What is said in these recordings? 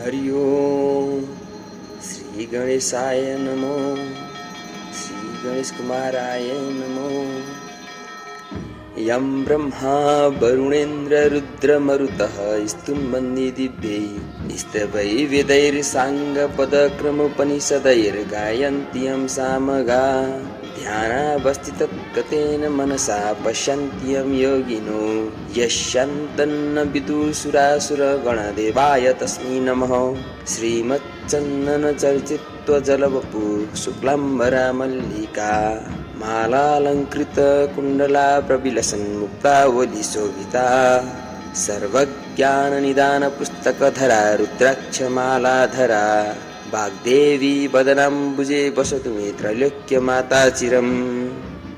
हरि ओम। श्री गणेशाय नमो। श्री गणेश कुमाराय नमो। यं ब्रह्मा वरुणेन्द्र रुद्रमरुतः स्तुन्वन्ति दिव्यैः स्तवैः वेदैर्साङ्गपदक्रमोपनिषदैर्गायन्ति यं सामगा। ध्यानावस्थितगतेन मनसा पश्यन्ति यं योगिनो यस्यान्तन्न विदुषुरासुरगणदेवाय तस्मै नमः। श्रीमच्चन्दनचर्चित्वजलवपु शुक्लाम्बरा मल्लिका मालालङ्कृत कुण्डला प्रविलसन् मुक्तावलीशोभिता सर्वज्ञाननिदानपुस्तकधरा रुद्राक्षमालाधरा वाग्देवी वदनाम्बुजे वसतु मे त्रैलोक्यमाता चिरम्।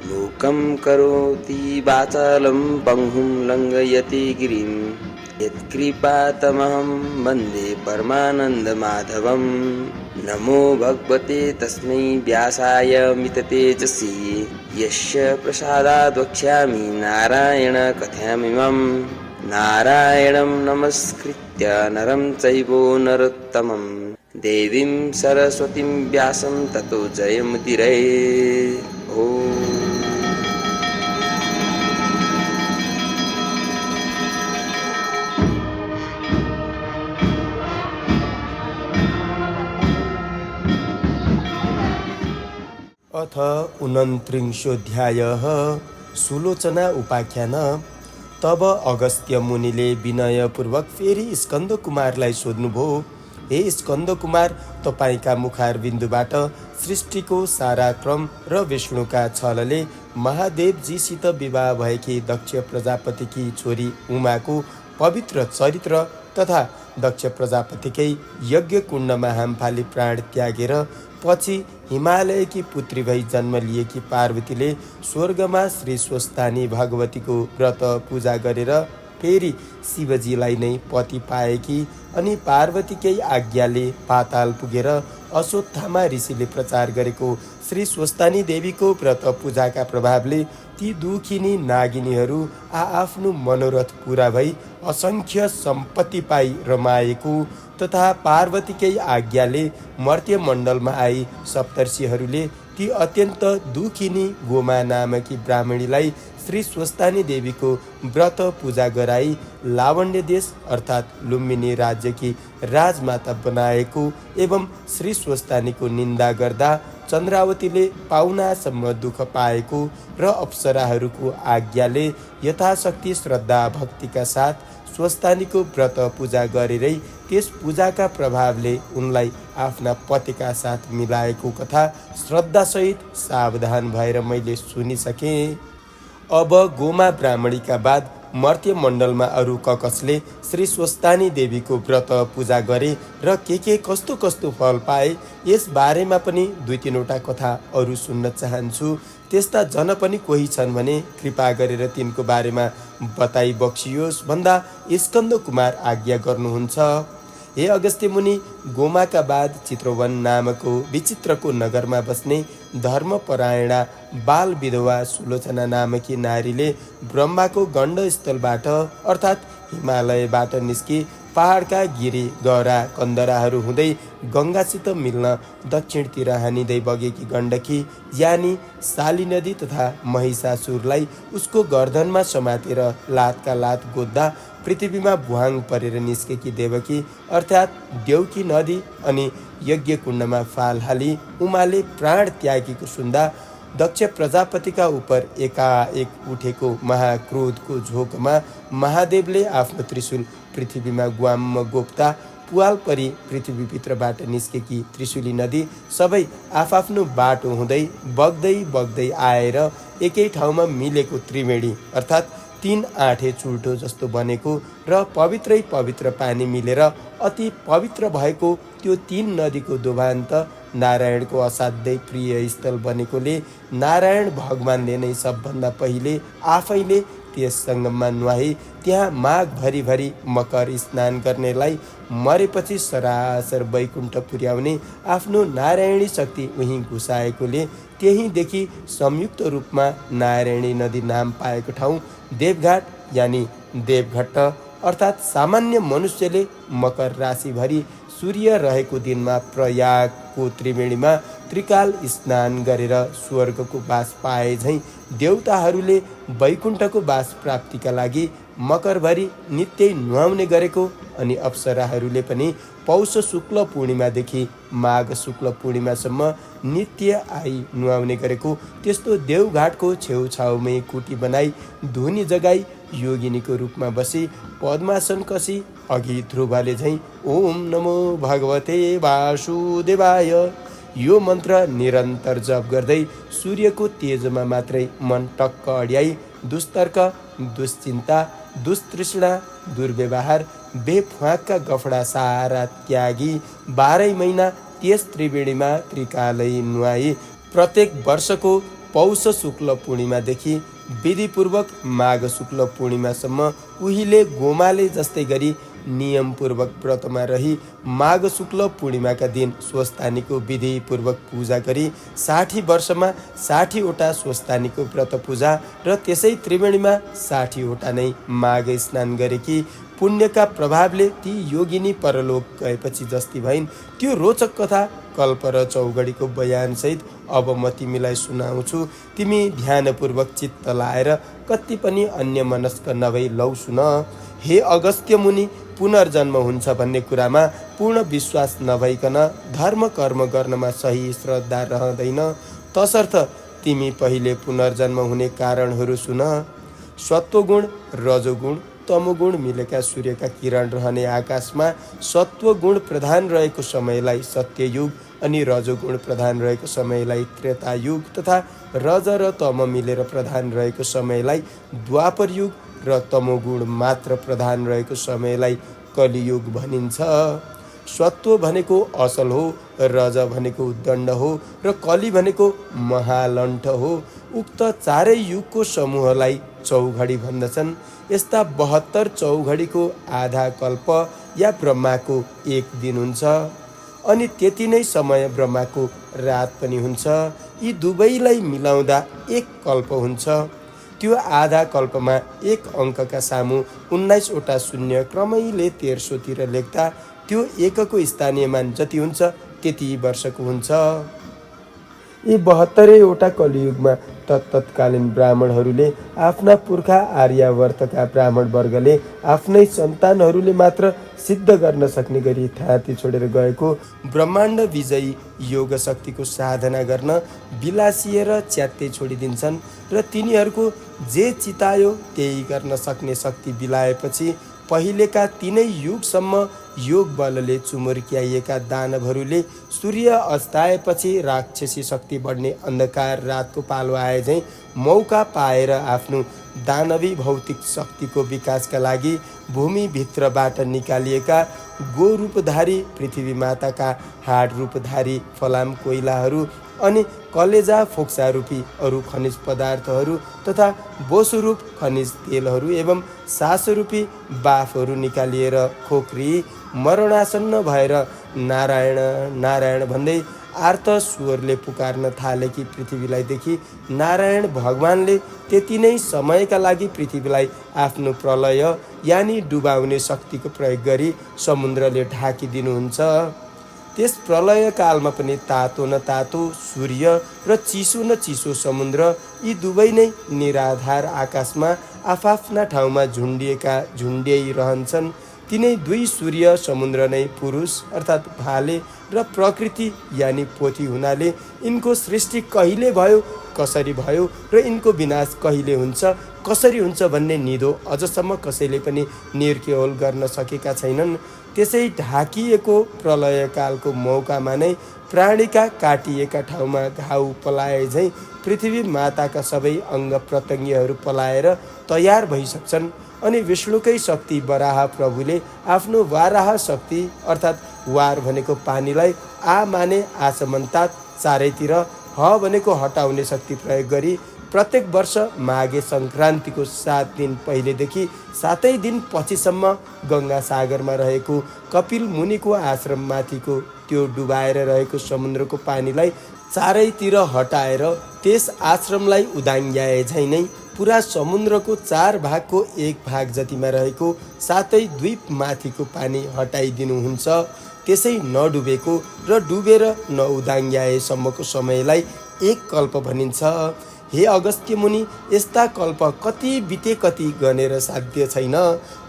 मूकं करोति वाचालं पङ्गुं लङ्घयति गिरिं यत्कृपातमहं वन्दे परमानन्दमाधवं। नमो भगवते तस्मै व्यासाय मिततेजसी यस्य प्रसादात् वक्ष्यामि नारायण कथामिमम्। नारायणं नमस्कृत्य नरं चैव नरोत्तमं देवीं सरस्वतीं व्यासं ततो जयमुदीरये। ओम। अथ 29 सुलोचना उपाख्यान। तब अगस्त्य मुनिले विनयपूर्वक फेरि स्कन्द कुमारलाई सोध्नुभयो, हे स्कन्द कुमार, तपाईका मुखारबिन्दुबाट सृष्टिको सारा क्रम र विष्णुका छलले महादेवजीसित विवाह भएकी दक्ष प्रजापतिकी छोरी उमाको पवित्र चरित्र तथा दक्ष प्रजापतिकै यज्ञ कुण्डमा हामफाली प्राण त्यागेर पछि हिमालयकी पुत्री भई जन्म लिएकी पार्वतीले स्वर्गमा श्री स्वस्थानी भगवतीको व्रत पूजा गरेर फेरि शिवजीलाई नै पति पाएकी अनि पार्वतीकै आज्ञाले पाताल पुगेर अश्वत्थामा ऋषिले प्रचार गरेको श्री स्वस्थानी देवीको व्रत पूजाका प्रभावले ती दुखिनी नागिनीहरू आफ्नो मनोरथ पूरा भई असंख्य सम्पत्ति पाई रमाएको तथा पार्वतीकै आज्ञाले मर्त्यमण्डलमा आई सप्तर्षिहरूले ती अत्यन्त दुखिनी गोमा नामकी ब्राह्मणीलाई श्री स्वस्थानी देवीको व्रत पूजा गराई लावण्य देश अर्थात् लुम्बिनी राज्यकी राजमाता बनाएको एवं श्री स्वस्थानीको निन्दा गर्दा चन्द्रावतीले पाउनासम्म दुःख पाएको र अप्सराहरूको आज्ञाले यथाशक्ति श्रद्धा भक्तिका साथ स्वस्थानीको व्रत पूजा गरेरै त्यस पूजाका प्रभावले उनलाई आफ्ना पतिका साथ मिलाएको कथा श्रद्धासहित सावधान भएर मैले सुनिसकेँ। अब गोमा ब्राह्मणीका बाद मर्त्यमण्डलमा अरू कसले श्री स्वस्थानी देवीको व्रत पूजा गरे र के कस्तो कस्तो फल पाए यस बारेमा पनि 2-3वटा कथा अरू सुन्न चाहन्छु। त्यस्ता जन पनि कोही छन् भने कृपा गरेर तिनको बारेमा बताइ बक्सियोस् भन्दा स्कन्द कुमार आज्ञा गर्नुहुन्छ। हे अगस्त्य मुनि, गोमाका बाद चित्रवन नामको विचित्रको नगरमा बस्ने धर्मपरायणा बाल विधवा सुलोचना नामकी नारीले ब्रह्माको गण्डस्थलबाट अर्थात् हिमालयबाट निस्की पहाडका गिरी गहरा कन्दराहरू हुँदै गङ्गासित मिल्न दक्षिणतिर हानिँदै बगेकी गण्डकी यानी शाली नदी तथा महिषासुरलाई उसको गर्दनमा समातेर लातका लात गोद्दा पृथ्वीमा भुवाङ परेर निस्केकी देवकी अर्थात् देवकी नदी अनि यज्ञ कुण्डमा फाल हाली उमाले प्राण त्यागेको सुन्दा दक्ष प्रजापतिका उप एकाएक उठेको महाक्रोधको झोकमा महादेवले आफ्नो त्रिशूल पृथ्वीमा ग्वाम गोप्ता पुवाल परी पृथ्वीभित्रबाट निस्केकी त्रिशूली नदी सबै आफआफ्नो बाटो हुँदै बग्दै आएर एकै ठाउँमा मिलेको त्रिवेणी अर्थात् 3 आँटे चुल्ठो जस्तो बनेको र पवित्रै पवित्र पानी मिलेर अति पवित्र भएको त्यो 3 नदीको दोभान्त नारायणको असाध्यै प्रिय स्थल बनेकोले नारायण भगवानले नै सबभन्दा पहिले आफैले त्यस सङ्गममा नुहाई त्यहाँ माघ भरिभरि मकर स्नान गर्नेलाई मरेपछि सरासर वैकुण्ठ पुर्याउने आफ्नो नारायणी शक्ति उहीँ घुसाएकोले त्यहीँदेखि संयुक्त रूपमा नारायणी नदी नाम पाएको ठाउँ देवघाट यानी देवघट्ट अर्थात् सामान्य मनुष्यले मकर राशिभरि सूर्य रहेको दिनमा प्रयागको त्रिवेणीमा त्रिकाल स्नान गरेर स्वर्गको बास पाए झैँ देवताहरूले वैकुण्ठको बास प्राप्तिका लागि मकरभरि नित्यै नुहाउने गरेको अनि अप्सराहरूले पनि पौष शुक्ल पूर्णिमादेखि माघ शुक्ल पूर्णिमासम्म नित्य आई नुहाउने गरेको त्यस्तो देवघाटको छेउछाउमै कुटी बनाई धुनी जगाई योगिनीको रूपमा बसी पद्मासन कसी अघि ध्रुवले झैँ ओम नमो भगवते वासुदेवाय यो मन्त्र निरन्तर जप गर्दै सूर्यको तेजमा मात्रै मन टक्क अड्याई दुस्तर्क दुश्चिन्ता दुस्तृष्णा दुर्व्यवहार बेफाँकका गफडा सारा त्यागी 12 महिना त्यस त्रिवेणीमा त्रिकालै नुहाई प्रत्येक वर्षको पौष शुक्ल पूर्णिमादेखि विधिपूर्वक माघ शुक्ल पूर्णिमासम्म उहिले गोमाले जस्तै गरी नियमपूर्वक व्रतमा रही माघ शुक्ल पूर्णिमाका दिन स्वस्थानीको विधिपूर्वक पूजा गरी 60 वर्षमा 60 वटा स्वस्थानीको व्रत पूजा र त्यसै त्रिवेणीमा 60 वटा नै माघ स्नान गरेकी पुण्यका प्रभावले ती योगिनी परलोक गएपछि जस्ती भइन्। त्यो रोचक कथा कल्प र चौगडीको बयानसहित अब म तिमीलाई सुनाउँछु। तिमी ध्यानपूर्वक चित्त लाएर कति पनि अन्य मनस्क नभई लौ सुन। हे अगस्त्य मुनि, पुनर्जन्म हुन्छ भन्ने कुरामा पूर्ण विश्वास नभइकन धर्म कर्म गर्नमा सही श्रद्धा रहँदैन। तसर्थ तिमी पहिले पुनर्जन्म हुने कारणहरू सुन। सत्वगुण, रजोगुण, तमोगुण मिलेका सूर्यका किरण रहने आकाशमा सत्वगुण प्रधान रहेको समयलाई सत्ययुग अनि रजोगुण प्रधान रहेको समयलाई त्रेतायुग तथा रज र तम मिलेर प्रधान रहेको समयलाई द्वापर युग र तमोगुण मात्र प्रधान रहेको समयलाई कलियुग भनिन्छ। सत्व भनेको असल हो, रज भनेको दण्ड हो र कली भनेको महालण्ठ हो। उक्त चारै युगको समूहलाई चौघडी भन्दछन्। यस्ता 72 चौघडीको आधा कल्प या ब्रह्माको 1 दिन हुन्छ अनि त्यति नै समय ब्रह्माको रात पनि हुन्छ। यी दुवैलाई मिलाउँदा 1 कल्प हुन्छ। त्यो आधा कल्पमा 1 अङ्कका सामु 19 वटा शून्य क्रमैले तेर्सोतिर लेख्दा त्यो एकको स्थानीय मान जति हुन्छ त्यति वर्षको हुन्छ। यी 72 वटा कलियुगमा तत्कालीन ब्राह्मणहरूले आफ्ना पुर्खा आर्यावर्तका ब्राह्मण वर्गले आफ्नै सन्तानहरूले मात्र सिद्ध गर्न सक्ने गरी थाती छोडेर गएको ब्रह्माण्ड विजयी योग शक्तिको साधना गर्न बिलासिएर च्यात्तै छोडिदिन्छन् र तिनीहरूको जे चितायो त्यही गर्न सक्ने शक्ति बिलाएपछि पहिलेका 3 युगसम्म योग बलले चुमुर्क्याइएका दानवहरूले सूर्य अस्ताएपछि राक्षसी शक्ति बढ्ने अन्धकार रातको पालो आए झैँ मौका पाएर आफ्नो दानवी भौतिक शक्तिको विकासका लागि भूमिभित्रबाट निकालिएका गोरूपधारी पृथ्वी माताका हाड रूपधारी फलाम कोइलाहरू अनि कलेजा फोक्सारूपी अरू खनिज पदार्थहरू तथा बोसरूप खनिज तेलहरू एवं सासरूपी बाफहरू निकालिएर खोक्री मरणासन्न भएर नारायण नारायण भन्दै आर्त स्वरले पुकार्न थालेकी पृथ्वीलाई देखि नारायण भगवानले त्यति नै समयका लागि पृथ्वीलाई आफ्नो प्रलय यानि डुबाउने शक्तिको प्रयोग गरी समुद्रले ढाकिदिनुहुन्छ। त्यस प्रलय कालमा पनि तातो न तातो सूर्य र चिसो न चिसो समुद्र यी दुवै नै निराधार आकाशमा आफआफ्ना ठाउँमा झुन्डियै रहन्छन्। तिनै 2 सूर्य समुद्र नै पुरुष अर्थात् भाले र प्रकृति यानि पोथी हुनाले यिनको सृष्टि कहिले भयो, कसरी भयो र यिनको विनाश कहिले हुन्छ, कसरी हुन्छ भन्ने निदो अझसम्म कसैले पनि निर्केल गर्न सकेका छैनन्। त्यसै ढाकिएको प्रलयकालको मौकामा नै प्राणीका काटिएका ठाउँमा घाउ पलाए झैँ पृथ्वी माताका सबै अङ्ग प्रत्यङ्गहरू पलाएर तयार भइसक्छन् अनि विष्णुकै शक्ति वराह प्रभुले आफ्नो वाराह शक्ति अर्थात् वार भनेको पानीलाई आ माने आसमन्तात चारैतिर ह भनेको हटाउने शक्ति प्रयोग गरी प्रत्येक वर्ष माघे सङ्क्रान्तिको 7 दिन पहिलेदेखि 7 दिन पछिसम्म गङ्गा सागरमा रहेको कपिल मुनिको आश्रममाथिको त्यो डुबाएर रहेको समुद्रको पानीलाई चारैतिर हटाएर त्यस आश्रमलाई उदाङ्ग्याए झैँ नै पुरा समुद्रको 4 भागको 1 भाग जतिमा रहेको 7 द्वीप माथिको पानी हटाइदिनुहुन्छ। त्यसै नडुबेको र डुबेर नउदाङ्ग्याएसम्मको समयलाई एक कल्प भनिन्छ। हे अगस्त्य मुनि, यस्ता कल्प कति बिते कति गनेर साध्य छैन।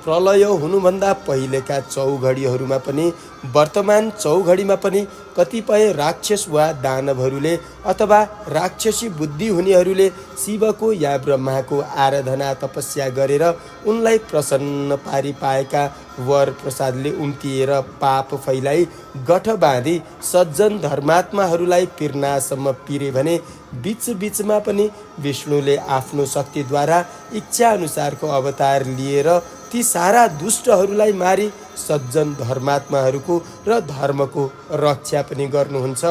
प्रलय हुनुभन्दा पहिलेका चौघडीहरूमा पनि वर्तमान चौघडीमा पनि कतिपय राक्षस वा दानवहरूले अथवा राक्षसी बुद्धि हुनेहरूले शिवको या ब्रह्माको आराधना तपस्या गरेर उनलाई प्रसन्न पारी पाएका वर प्रसादले उम्तिएर पाप फैलाई गठ बाँधी सज्जन धर्मात्माहरूलाई पिर्नासम्म पिरे भने बीचमा पनि विष्णुले आफ्नो शक्तिद्वारा इच्छा अनुसारको अवतार लिएर ती सारा दुष्टहरूलाई मारी सज्जन धर्मात्माहरूको र धर्मको रक्षा पनि गर्नुहुन्छ।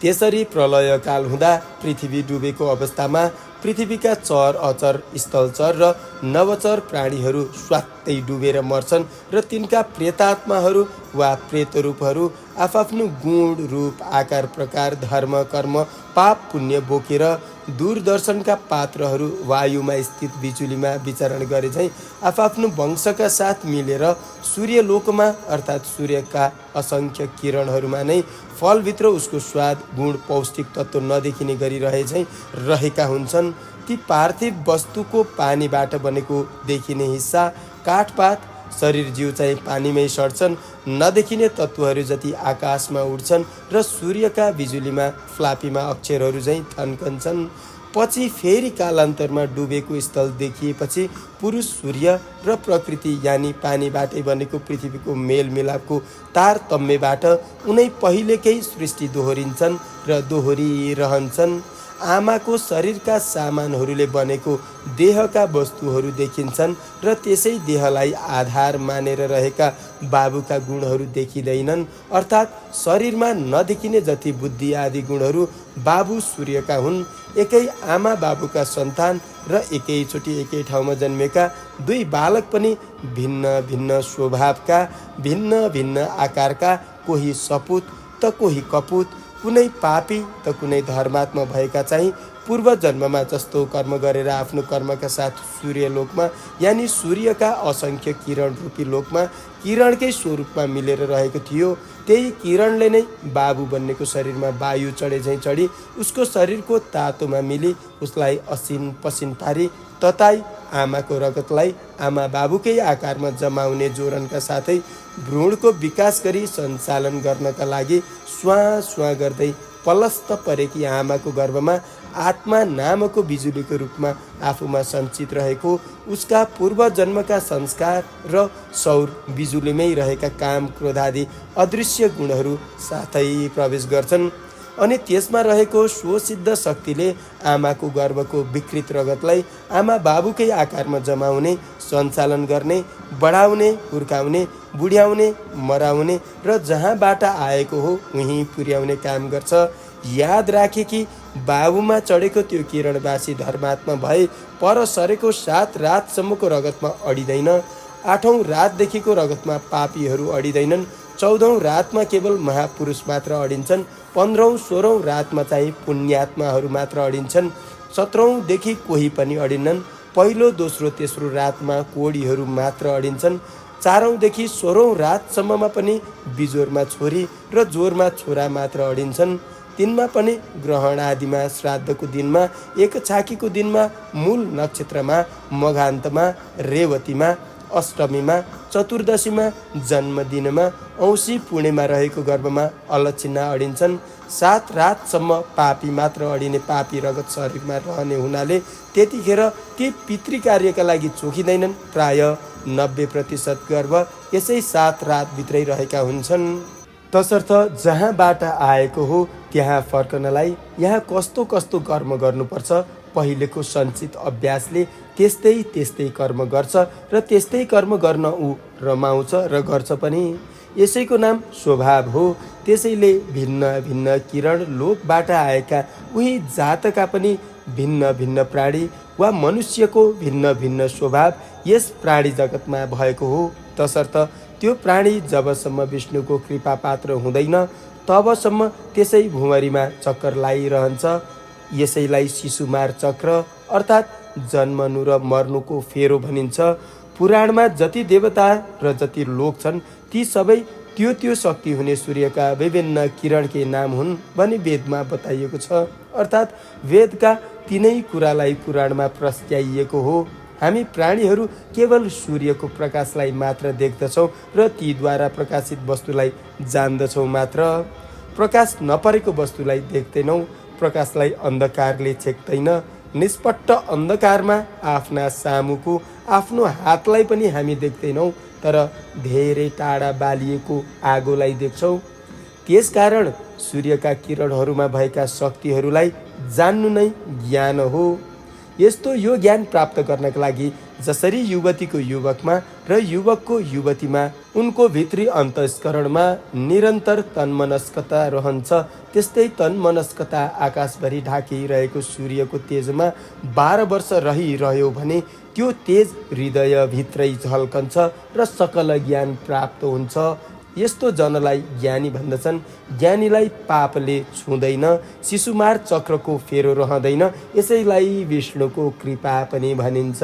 त्यसरी प्रलयकाल हुँदा पृथ्वी डुबेको अवस्थामा पृथ्वीका चर अचर स्थलचर र नवचर प्राणीहरू स्वात्तै डुबेर मर्छन् र तिनका प्रेतात्माहरू वा प्रेतरूपहरू आफआफ्नो गुण रूप आकार प्रकार धर्म कर्म पाप पुण्य बोकेर दूरदर्शनका पात्रहरू वायुमा स्थित बिजुलीमा विचरण गरे झैँ आफआफ्नो वंशका साथ मिलेर सूर्यलोकमा अर्थात् सूर्यका असङ्ख्य किरणहरूमा नै फलभित्र उसको स्वाद गुण पौष्टिक तत्त्व नदेखिने गरी रहे झैँ रहेका हुन्छन्। ती पार्थिव वस्तुको पानीबाट बनेको देखिने हिस्सा काठपात शरीर जीव चाहिँ पानीमै सड्छन्। नदेखिने तत्त्वहरू जति आकाशमा उड्छन् र सूर्यका बिजुलीमा फ्लापीमा अक्षरहरू चाहिँ थन्कन्छन्। पछि फेरि कालान्तरमा डुबेको स्थल देखिएपछि पुरुष सूर्य र प्रकृति यानि पानीबाटै बनेको पृथ्वीको मेलमिलापको तारतम्यबाट उनै पहिलेकै सृष्टि दोहोरिन्छन् र दोहोरिरहन्छन्। आमाको शरीरका सामानहरूले बनेको देहका वस्तुहरू देखिन्छन् र त्यसै देहलाई आधार मानेर रहेका बाबुका गुणहरू देखिँदैनन्। अर्थात् शरीरमा नदेखिने जति बुद्धि आदि गुणहरू बाबु सूर्यका हुन्। एकै आमा बाबुका सन्तान र एकैचोटि एकै ठाउँमा जन्मेका दुई बालक पनि भिन्न भिन्न स्वभावका भिन्न भिन्न आकारका, कोही सपुत त कोही कपुत, कुनै पापी त कुनै धर्मात्मा भएका चाहिँ पूर्व जन्ममा जस्तो कर्म गरेर आफ्नो कर्मका साथ सूर्यलोकमा यानि सूर्यका असङ्ख्य किरण रूपी लोकमा किरणकै स्वरूपमा मिलेर रहेको थियो। त्यही किरणले नै बाबु बन्नेको शरीरमा वायु चढे झैँ चढी उसको शरीरको तातोमा मिली उसलाई असिन पसिन पारी तताई आमाको रगतलाई आमा बाबुकै आकारमा जमाउने जोरनका साथै भ्रूणको विकास गरी सञ्चालन गर्नका लागि स्वाँ गर्दै पलस्त परेकी आमाको गर्भमा आत्मा नामको बिजुलीको रूपमा आफूमा सञ्चित रहेको उसका पूर्व जन्मका संस्कार र सौर बिजुलीमै रहेका काम क्रोधादि अदृश्य गुणहरू साथै प्रवेश गर्छन् अनि त्यसमा रहेको स्वसिद्ध शक्तिले आमाको गर्भको विकृत रगतलाई आमा बाबुकै आकारमा जमाउने सञ्चालन गर्ने बढाउने हुर्काउने बुढ्याउने मराउने र जहाँबाट आएको हो उहीँ पुर्याउने काम गर्छ। याद राखे कि बाबुमा चढेको त्यो किरणवासी धर्मात्मा भए पर सरेको 7 रातसम्मको रगतमा अडिँदैन। 8औं रातदेखिको रगतमा पापीहरू अडिँदैनन्। 14औं रातमा केवल महापुरुष मात्र अडिन्छन्। 15औं 16औं रातमा चाहिँ पुण्यात्माहरू मात्र अडिन्छन्। 17औं देखि कोही पनि अडिन्नन्। पहिलो दोस्रो तेस्रो रातमा कोडीहरू मात्र अडिन्छन्। 4औं देखि 16औं रातसम्ममा पनि बिजोरमा छोरी र जोरमा छोरा मात्र अडिन्छन्। तिनमा पनि ग्रहण आदिमा श्राद्धको दिनमा एक छाकीको दिनमा मूल नक्षत्रमा मघान्तमा रेवतीमा अष्टमीमा चतुर्दशीमा जन्मदिनमा औँसी पूर्णिमा रहेको गर्भमा अलक्षिणा अडिन्छन्। 7 रातसम्म पापी मात्र अडिने पापी रगत शरीरमा रहने हुनाले त्यतिखेर ती पितृकार्यका लागि चोखिँदैनन्। प्राय 90% गर्भ यसै 7 रातभित्रै रहेका हुन्छन्। तसर्थ जहाँबाट आएको हो त्यहाँ फर्कनलाई यहाँ कस्तो कस्तो कर्म गर्नुपर्छ पहिलेको सञ्चित अभ्यासले त्यस्तै कर्म गर्छ र त्यस्तै कर्म गर्न ऊ रमाउँछ र गर्छ पनि। यसैको नाम स्वभाव हो। त्यसैले भिन्न भिन्न किरण लोकबाट आएका उही जातका पनि भिन्न भिन्न प्राणी वा मनुष्यको भिन्न भिन्न स्वभाव यस प्राणी जगतमा भएको हो। तसर्थ त्यो प्राणी जबसम्म विष्णुको कृपा पात्र हुँदैन तबसम्म त्यसै भुमरीमा चक्कर लागिरहन्छ। यसैलाई शिशुमार चक्र अर्थात् जन्मनु र मर्नुको फेरो भनिन्छ। पुराणमा जति देवता र जति लोक छन् ती सबै त्यो शक्ति हुने सूर्यका विभिन्न किरणकै नाम हुन् भनी वेदमा बताइएको छ। अर्थात् वेदका तिनै कुरालाई पुराणमा प्रस्ट्याइएको हो। हामी प्राणीहरू केवल सूर्यको प्रकाशलाई मात्र देख्दछौँ र तीद्वारा प्रकाशित वस्तुलाई जान्दछौँ मात्र। प्रकाश नपरेको वस्तुलाई देख्दैनौँ। प्रकाशलाई अन्धकारले छेक्दैन। निष्पट्ट अन्धकारमा आफ्ना सामुको आफ्नो हातलाई पनि हामी देख्दैनौँ, तर धेरै टाढा बालिएको आगोलाई देख्छौँ। त्यसकारण सूर्यका किरणहरूमा भएका शक्तिहरूलाई जान्नु नै ज्ञान हो। यस्तो यो ज्ञान प्राप्त गर्नका लागि जसरी युवतीको युवकमा र युवकको युवतीमा उनको भित्री अन्तस्करणमा निरन्तर तन्मनस्कता रहन्छ, त्यस्तै तन्मनस्कता आकाशभरि ढाकिरहेको सूर्यको तेजमा 12 वर्ष रहिरह्यो भने त्यो तेज हृदयभित्रै झल्कन्छ र सकल ज्ञान प्राप्त हुन्छ। यस्तो जनलाई ज्ञानी भन्दछन्। ज्ञानीलाई पापले छुँदैन, शिशुमार चक्रको फेरो रहँदैन, यसैलाई विष्णुको कृपा पनि भनिन्छ।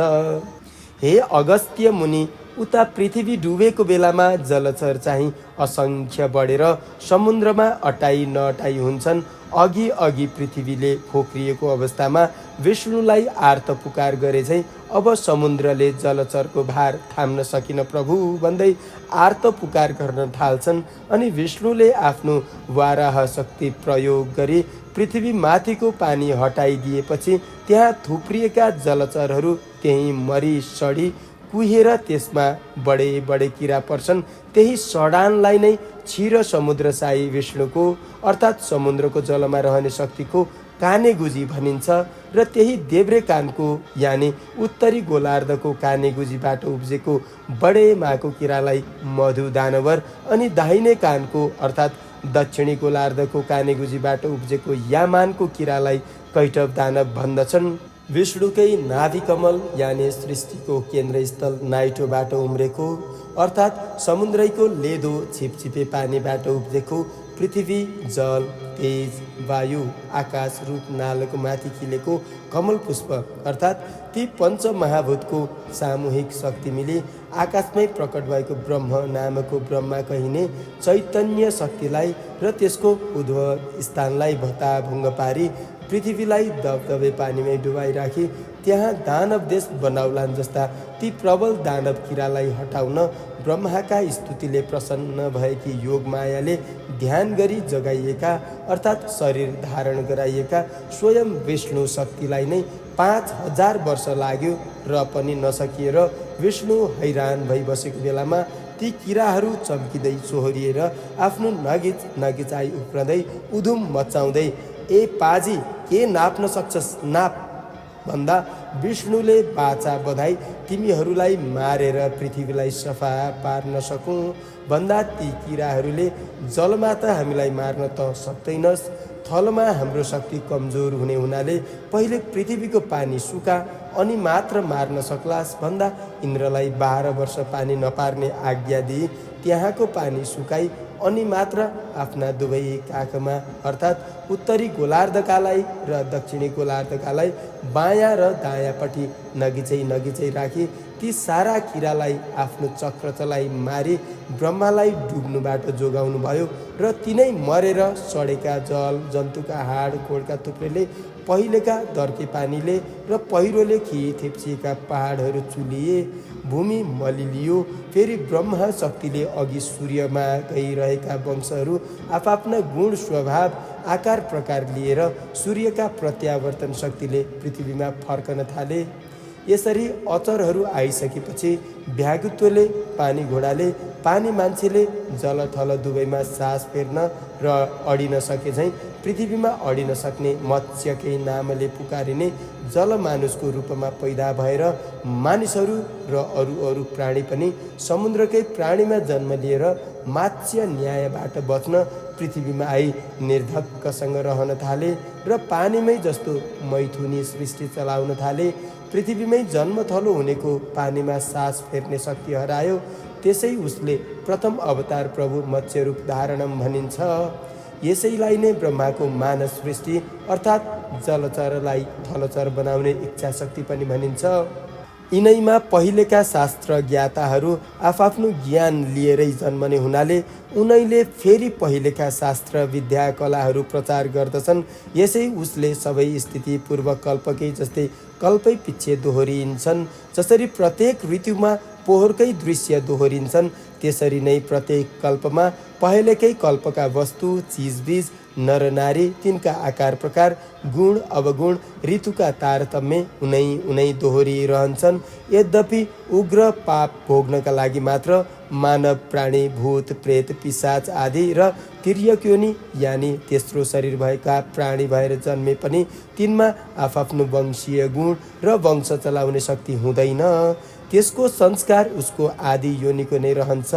हे अगस्त्य मुनि, उता पृथ्वी डुबेको बेलामा जलचर चाहिँ असङ्ख्य बढेर समुद्रमा अटाइ नअटाइ हुन्छन्। अघि अघि पृथ्वीले खोक्रिएको अवस्थामा विष्णुलाई आर्त पुकार गरे चाहिँ अब समुद्रले जलचरको भार थाम्न सकिन प्रभु भन्दै आर्त पुकार गर्न थाल्छन्। अनि विष्णुले आफ्नो वाराह शक्ति प्रयोग गरी पृथ्वी माथिको पानी हटाइदिएपछि त्यहाँ थुप्रिएका जलचरहरू त्यहीँ मरी सडी कुहेर त्यसमा बडे बडे किरा पर्छन्। त्यही सडानलाई नै क्षीर समुद्रसाई विष्णुको अर्थात् समुद्रको जलमा रहने शक्तिको कानेगुजी भनिन्छ। र त्यही देब्रे कानको यानि उत्तरी गोलार्धको कानेगुजीबाट उब्जेको बडे माको किरालाई मधु दानवर अनि दाहिने कानको अर्थात् दक्षिणी गोलार्धको कानेगुजीबाट उब्जेको यामानको किरालाई कैटभ दानव भन्दछन्। विष्णुकै नाभिकमल यानि सृष्टिको केन्द्रस्थल नाइटोबाट उम्रेको अर्थात् समुद्रैको लेदो छिपछिपे पानीबाट उब्जेको पृथ्वी, जल, तेज, वायु, आकाश रूप नालको माथि खिलेको कमल पुष्प अर्थात् ती पञ्चमहाभूतको सामूहिक शक्ति मिली आकाशमै प्रकट भएको ब्रह्म नामको ब्रह्मा कहिने चैतन्य शक्तिलाई र त्यसको उद्भव स्थानलाई भताभुङ्ग पारी पृथ्वीलाई दबदबे पानीमै डुबाइराखी त्यहाँ दानव देश बनाउलान् जस्ता ती प्रबल दानव किरालाई हटाउन ब्रह्माका स्तुतिले प्रसन्न भएकी योग मायाले ध्यान गरी जगाइएका अर्थात् शरीर धारण गराइएका स्वयं विष्णु शक्तिलाई नै 5000 वर्ष लाग्यो र पनि नसकिएर विष्णु हैरान भई बसेको बेलामा ती किराहरू चम्किँदै सोहोरिएर आफ्नो नगिच नगिचाइ उफ्रँदै उधुम मचाउँदै ए पाजी के नाप्न सक्छस् नाप भन्दा विष्णुले बाचा बधाई तिमीहरूलाई मारेर पृथ्वीलाई सफा पार्न सकौँ भन्दा ती किराहरूले जलमा त हामीलाई मार्न त सक्दैनस्, थलमा हाम्रो शक्ति कमजोर हुने हुनाले पहिले पृथ्वीको पानी सुका अनि मात्र मार्न सक्लास् भन्दा इन्द्रलाई 12 वर्ष पानी नपार्ने आज्ञा दिई त्यहाँको पानी सुकाई अनि मात्र आफ्ना दुवै काखमा अर्थात् उत्तरी गोलार्धकालाई र दक्षिणी गोलार्धकालाई बायाँ र दायाँपट्टि नगिचै नगिचै राखी ती सारा किरालाई आफ्नो चक्र चलाई मारी ब्रह्मालाई डुब्नुबाट जोगाउनु भयो र तिनै मरेर सडेका जल जन्तुका हाड गोडका थुप्रेले पहिलेका दर्के पानीले र पहिरोले खिथेप्सिएका पहाडहरू चुलिए, भूमि मलिलियो। फेरि ब्रह्मा शक्तिले अघि सूर्यमा गइरहेका वंशहरू आफ्ना गुण स्वभाव आकार प्रकार लिएर सूर्यका प्रत्यावर्तन शक्तिले पृथ्वीमा फर्कन थाले। यसरी अचरहरू आइसकेपछि भ्यागुत्वले पानी घोडाले पानी मान्छेले जलथल दुवैमा सास फेर्न र अडिन सके झैँ पृथ्वीमा अडिन सक्ने मत्स्यकै नामले पुकारिने जलमानुषको रूपमा पैदा भएर मानिसहरू र अरू प्राणी पनि समुद्रकै प्राणीमा जन्म लिएर मात्स्य न्यायबाट बच्न पृथ्वीमा आई निर्धक्कसँग रहन थाले र पानीमै जस्तो मैथुनी सृष्टि चलाउन थाले। पृथ्वीमै जन्मथलो हुनेको पानीमा सास फेर्ने शक्ति हरायो। त्यसै उसले प्रथम अवतार प्रभु मत्स्य रूप धारणम भनिन्छ। यसैलाई नै ब्रह्माको मानस सृष्टि अर्थात् जलचरलाई थलचर बनाउने इच्छा शक्ति पनि भनिन्छ। यिनैमा पहिलेका शास्त्र ज्ञाताहरू आफआफ्नो ज्ञान लिएरै जन्मने हुनाले उनैले फेरि पहिलेका शास्त्र विद्या कलाहरू प्रचार गर्दछन्। यसै उसले सबै स्थिति पूर्व कल्पकै जस्तै कल्पै पिच्छे दोहोरिन्छन्। जसरी प्रत्येक ऋतुमा पोहोरकै दृश्य दोहोरिन्छन्, त्यसरी नै प्रत्येक कल्पमा पहिलेकै कल्पका वस्तु, चिजबिज, नरनारी, तिनका आकार प्रकार, गुण अवगुण, ऋतुका तारतम्य उनै दोहोरिरहन्छन्। यद्यपि उग्र पाप भोग्नका लागि मात्र मानव, प्राणी, भूत, प्रेत, पिशाच आदि र तिर्यक योनि यानि तेस्रो शरीर भएका प्राणी भएर जन्मे पनि तिनमा आफआफ्नो वंशीय गुण र वंश चलाउने शक्ति हुँदैन। त्यसको संस्कार उसको आदि योनिको नै रहन्छ।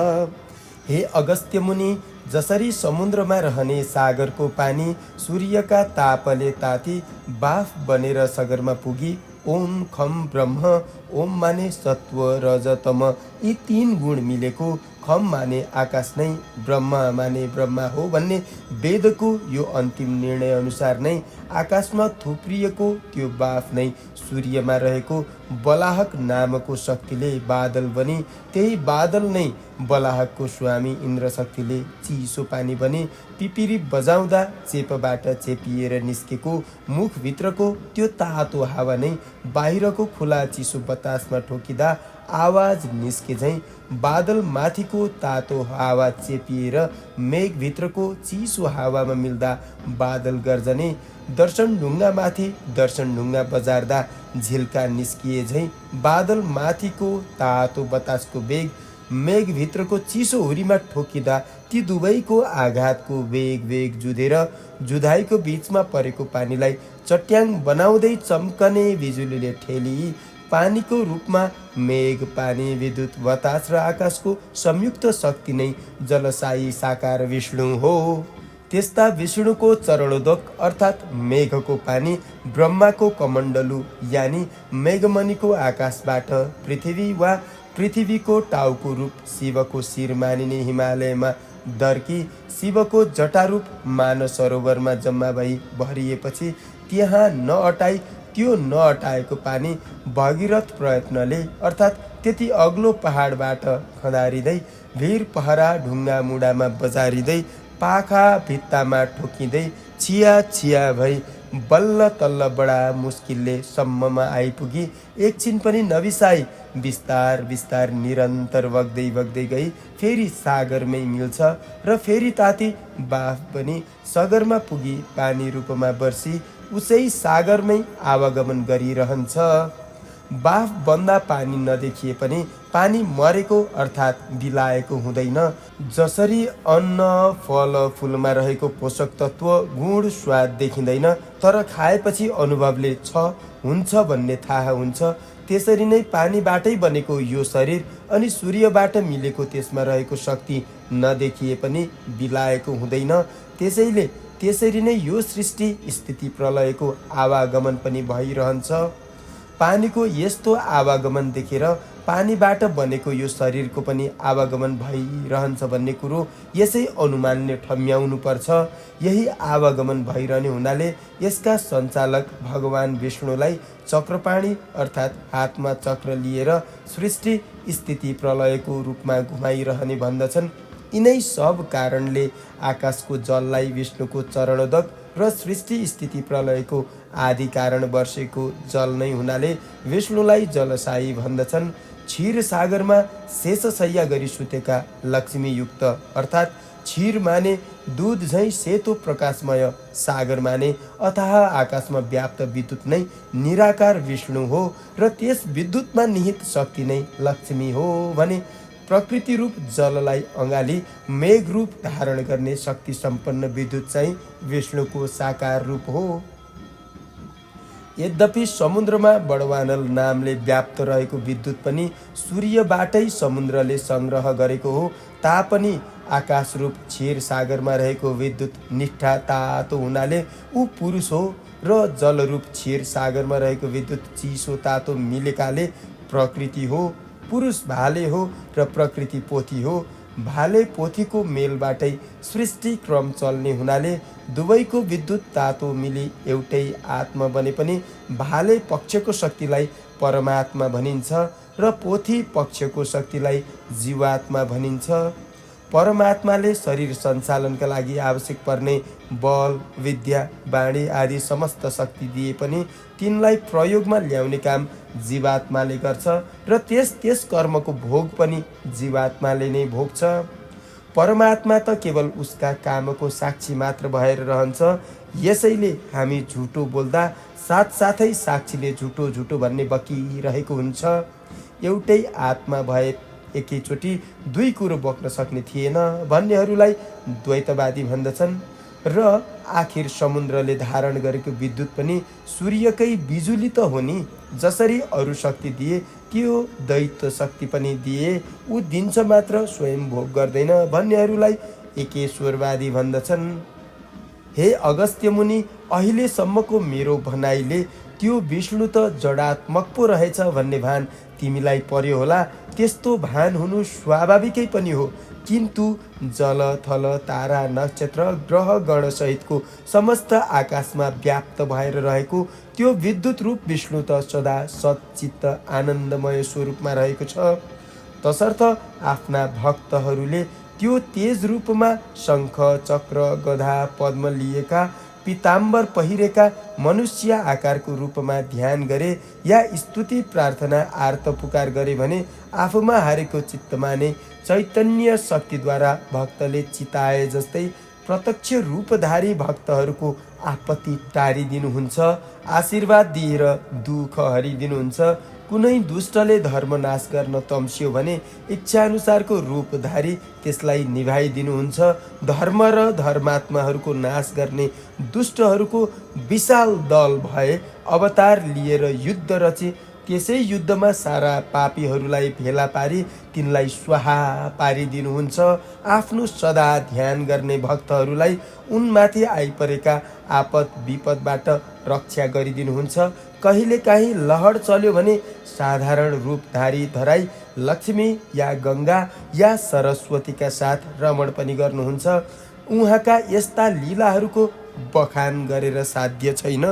हे अगस्त्य मुनि, जसरी समुद्रमा रहने सागरको पानी सूर्यका तापले ताती बाफ बनेर सगरमा पुगी ओम खम ब्रह्म, ओम माने सत्व रज तम यी तीन गुण मिलेको, खम माने आकाश नै, ब्रह्म माने ब्रह्मा हो भन्ने वेदको यो अन्तिम निर्णय अनुसार नै आकाशमा थुप्रिएको त्यो बाफ नै सूर्यमा रहेको बलाहक नामको शक्तिले बादल बनी, त्यही बादल नै बलाहकको स्वामी इन्द्र शक्तिले चिसो पानी बनी, पिपिरी बजाउँदा चेपबाट चेपिएर निस्केको मुखभित्रको त्यो तातो हावा नै बाहिरको खुला चिसो बतासमा ठोकिँदा आवाज निस्के झैँ बादल माथिको तातो हावा चेपिएर मेघभित्रको चिसो हावामा मिल्दा बादल गर्जने, दर्शन ढुङ्गा माथि दर्शन ढुङ्गा बजार्दा झिल्का निस्किए झैँ बादल माथिको तातो बतासको वेग मेघभित्रको चिसो हुरीमा ठोकिँदा ती दुवैको आघातको वेग जुधेर जुधाइको बीचमा परेको पानीलाई चट्याङ बनाउँदै चम्कने बिजुलीले ठेली पानीको रूपमा मेघ, पानी, विद्युत, बतास र आकाशको संयुक्त शक्ति नै जलसायी साकार विष्णु हो। त्यस्ता विष्णुको चरणोदक अर्थात् मेघको पानी ब्रह्माको कमण्डलु यानि मेघमणिको आकाशबाट पृथ्वी वा पृथ्वीको टाउको रूप शिवको शिर मानिने हिमालयमा दर्की शिवको जटारूप मानसरोवरमा जम्मा भई भरिएपछि त्यहाँ नअटाई त्यो नअटाएको पानी भगीरथ प्रयत्नले अर्थात् त्यति अग्लो पहाडबाट खदारिँदै भिर पहरा ढुङ्गा मुढामा बजारिँदै पाखा भित्तामा ठोकिँदै छिया भई बल्ल तल्ल बडा मुस्किलले सम्ममा आइपुगी एकछिन पनि नबिसाई बिस्तार निरन्तर बग्दै गई फेरि सागरमै मिल्छ र फेरि ताती बाफ पनि सगरमा पुगी पानी रूपमा बर्सी उसै सागरमै आवागमन गरिरहन्छ। बाफ बन्दा पानी नदेखिए पनि पानी मरेको अर्थात् बिलाएको हुँदैन। जसरी अन्न फल फुलमा रहेको पोषक तत्त्व गुण स्वाद देखिँदैन तर खाएपछि अनुभवले हुन्छ भन्ने थाहा हुन्छ, त्यसरी नै पानीबाटै बनेको यो शरीर अनि सूर्यबाट मिलेको त्यसमा रहेको शक्ति नदेखिए पनि बिलाएको हुँदैन। त्यसरी नै यो सृष्टि स्थिति प्रलयको आवागमन पनि भइरहन्छ। पानीको यस्तो आवागमन देखेर पानीबाट बनेको यो शरीरको पनि आवागमन भइरहन्छ भन्ने कुरो यसै अनुमानले ठम्याउनु पर्छ। यही आवागमन भइरहने हुनाले यसका सञ्चालक भगवान विष्णुलाई चक्रपाणी अर्थात् हातमा चक्र लिएर सृष्टि स्थिति प्रलयको रूपमा घुमाइरहने भन्दछन्। यिनै सब कारणले आकाशको जललाई विष्णुको चरणोदक र सृष्टि स्थिति प्रलयको आदि कारण वर्षेको जल नै हुनाले विष्णुलाई जलसायी भन्दछन्। क्षीर सागरमा शेषशय्या गरी सुतेका लक्ष्मीयुक्त अर्थात् क्षीर माने दूध झैँ सेतो प्रकाशमय, सागर माने अथाह आकाशमा व्याप्त विद्युत नै निराकार विष्णु हो र त्यस विद्युतमा निहित शक्ति नै लक्ष्मी हो भने प्रकृति रूप जललाई अँगाली मेघ रूप धारण गर्ने शक्ति सम्पन्न विद्युत चाहिँ विष्णुको साकार रूप हो। यद्यपि समुद्रमा बडवानल नामले व्याप्त रहेको विद्युत पनि सूर्यबाटै समुद्रले संग्रह गरेको हो तापनि आकाश रूप क्षीर सागरमा रहेको विद्युत निष्ठा तातो हुनाले ऊ पुरुष हो र जलरूप क्षीर सागरमा रहेको विद्युत चिसो तातो मिलेकाले प्रकृति हो। पुरुष भाले हो र प्रकृति पोथी हो। भाले पोथीको मेलबाटै सृष्टि क्रम चल्ने हुनाले दुवैको विद्युत तातो मिली एउटै आत्मा बने पनि भाले पक्षको शक्तिलाई परमात्मा भनिन्छ र पोथी पक्षको शक्तिलाई जीवात्मा भनिन्छ। परमात्माले शरीर सञ्चालनका लागि आवश्यक पर्ने बल, विद्या, बाणी आदि समस्त शक्ति दिए पनि तिनलाई प्रयोगमा ल्याउने काम जीवात्माले गर्छ र त्यस कर्मको भोग पनि जीवात्माले नै भोग्छ। परमात्मा त केवल उसका कामको साक्षी मात्र भएर रहन्छ। यसैले हामी झुटो बोल्दा साथसाथै साक्षीले झुटो झुटो भन्ने बकिरहेको हुन्छ। एउटै आत्मा भए एकैचोटि दुई कुरो बोक्न सक्ने थिएन भन्नेहरूलाई द्वैतवादी भन्दछन्। र आखिर समुद्रले धारण गरेको विद्युत पनि सूर्यकै बिजुली त हो नि। जसरी अरू शक्ति दिए त्यो दैत्य शक्ति पनि दिए, ऊ दिन्छ मात्र स्वयं भोग गर्दैन भन्नेहरूलाई एकेश्वरवादी भन्दछन्। हे अगस्त्य मुनि, अहिलेसम्मको मेरो भनाइले त्यो विष्णु त जडात्मक पो रहेछ भन्ने भान तिमीलाई पर्यो होला। त्यस्तो भान हुनु स्वाभाविकै पनि हो, किन्तु जल थल तारा नक्षत्र ग्रह गण सहितको समस्त आकाशमा व्याप्त भएर रहेको त्यो विद्युत रूप विष्णु त सदा सच्चित्त आनन्दमय स्वरूपमा रहेको छ। तसर्थ आफ्ना भक्तहरूले त्यो तेज रूपमा शङ्ख, चक्र, गधा, पद्म लिएका, पीताम्बर पहिरेका मनुष्य आकारको रूपमा ध्यान गरे या स्तुति प्रार्थना आर्त पुकार गरे भने आफूमा हारेको चित्तमा नै चैतन्य शक्तिद्वारा भक्तले चिताए जस्तै प्रत्यक्ष रूपधारी भक्तहरूको आपत्ति टारिदिनुहुन्छ, आशीर्वाद दिएर दुःख हरिदिनुहुन्छ। कुनै दुष्टले धर्मनाश गर्न तम्स्यो भने इच्छाअनुसारको रूपधारी त्यसलाई निभाइदिनुहुन्छ। धर्म र धर्मात्माहरूको नाश गर्ने दुष्टहरूको विशाल दल भए अवतार लिएर युद्ध रचे त्यसै युद्धमा सारा पापीहरूलाई भेला पारी तिनलाई स्वाहा पारिदिनुहुन्छ। आफ्नो सदा ध्यान गर्ने भक्तहरूलाई उनमाथि आइपरेका आपद विपदबाट रक्षा गरिदिनुहुन्छ। कहिलेकाहीँ लहड चल्यो भने साधारण रूपधारी धराई लक्ष्मी या गङ्गा या सरस्वतीका साथ रमण पनि गर्नुहुन्छ। उहाँका यस्ता लीलाहरूको बखान गरेर साध्य छैन।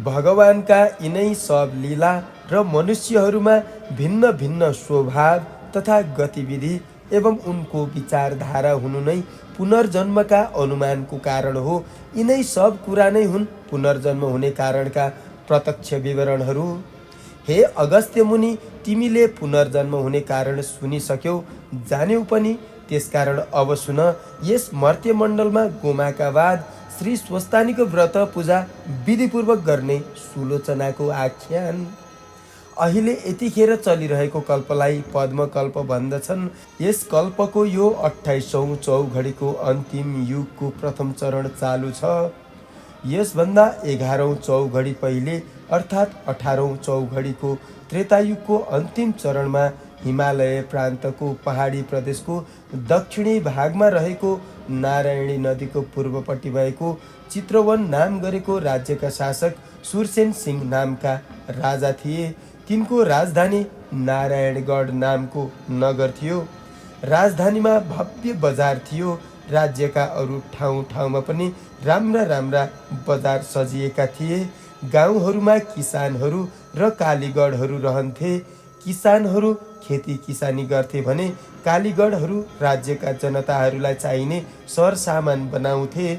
भगवानका यिनै सब लीला र मनुष्यहरूमा भिन्न भिन्न स्वभाव तथा गतिविधि एवं उनको विचारधारा हुनु नै पुनर्जन्मका अनुमानको कारण हो। यिनै सब कुरा नै हुन् पुनर्जन्म हुने कारणका प्रत्यक्ष विवरणहरू। हे अगस्त्य मुनि, तिमीले पुनर्जन्म हुने कारण सुनिसक्यौ, जान्यौ पनि। त्यसकारण अब सुन, यस मर्त्यमण्डलमा गोमाका बाद श्री स्वस्तानीको व्रत पूजा विधिपूर्वक गर्ने सुलोचनाको आख्यान। अहिले यतिखेर चलिरहेको कल्पलाई पद्मकल्प भन्दछन्। यस कल्पको यो 28औं चौघडीको अन्तिम युगको प्रथम चरण चालु छ। यसभन्दा 11औं चौघडी पहिले अर्थात् 18औं चौघडीको त्रेतायुगको अन्तिम चरणमा हिमालय प्रान्तको पहाडी प्रदेशको दक्षिणी भागमा रहेको नारायणी नदीको पूर्वपट्टि भएको चित्रवन नाम गरेको राज्यका शासक सुरसेन सिंह नामका राजा थिए। तिनको राजधानी नारायणगढ नामको नगर थियो। राजधानीमा भव्य बजार थियो। राज्यका अरू ठाउँ ठाउँमा पनि राम्रा राम्रा बजार सजिएका थिए। गाउँहरूमा किसानहरू र कालीगढहरू रहन्थे। किसानहरू खेती किसानी गर्थे भने कालीगढहरू राज्यका जनताहरूलाई चाहिने सरसामान बनाउँथे।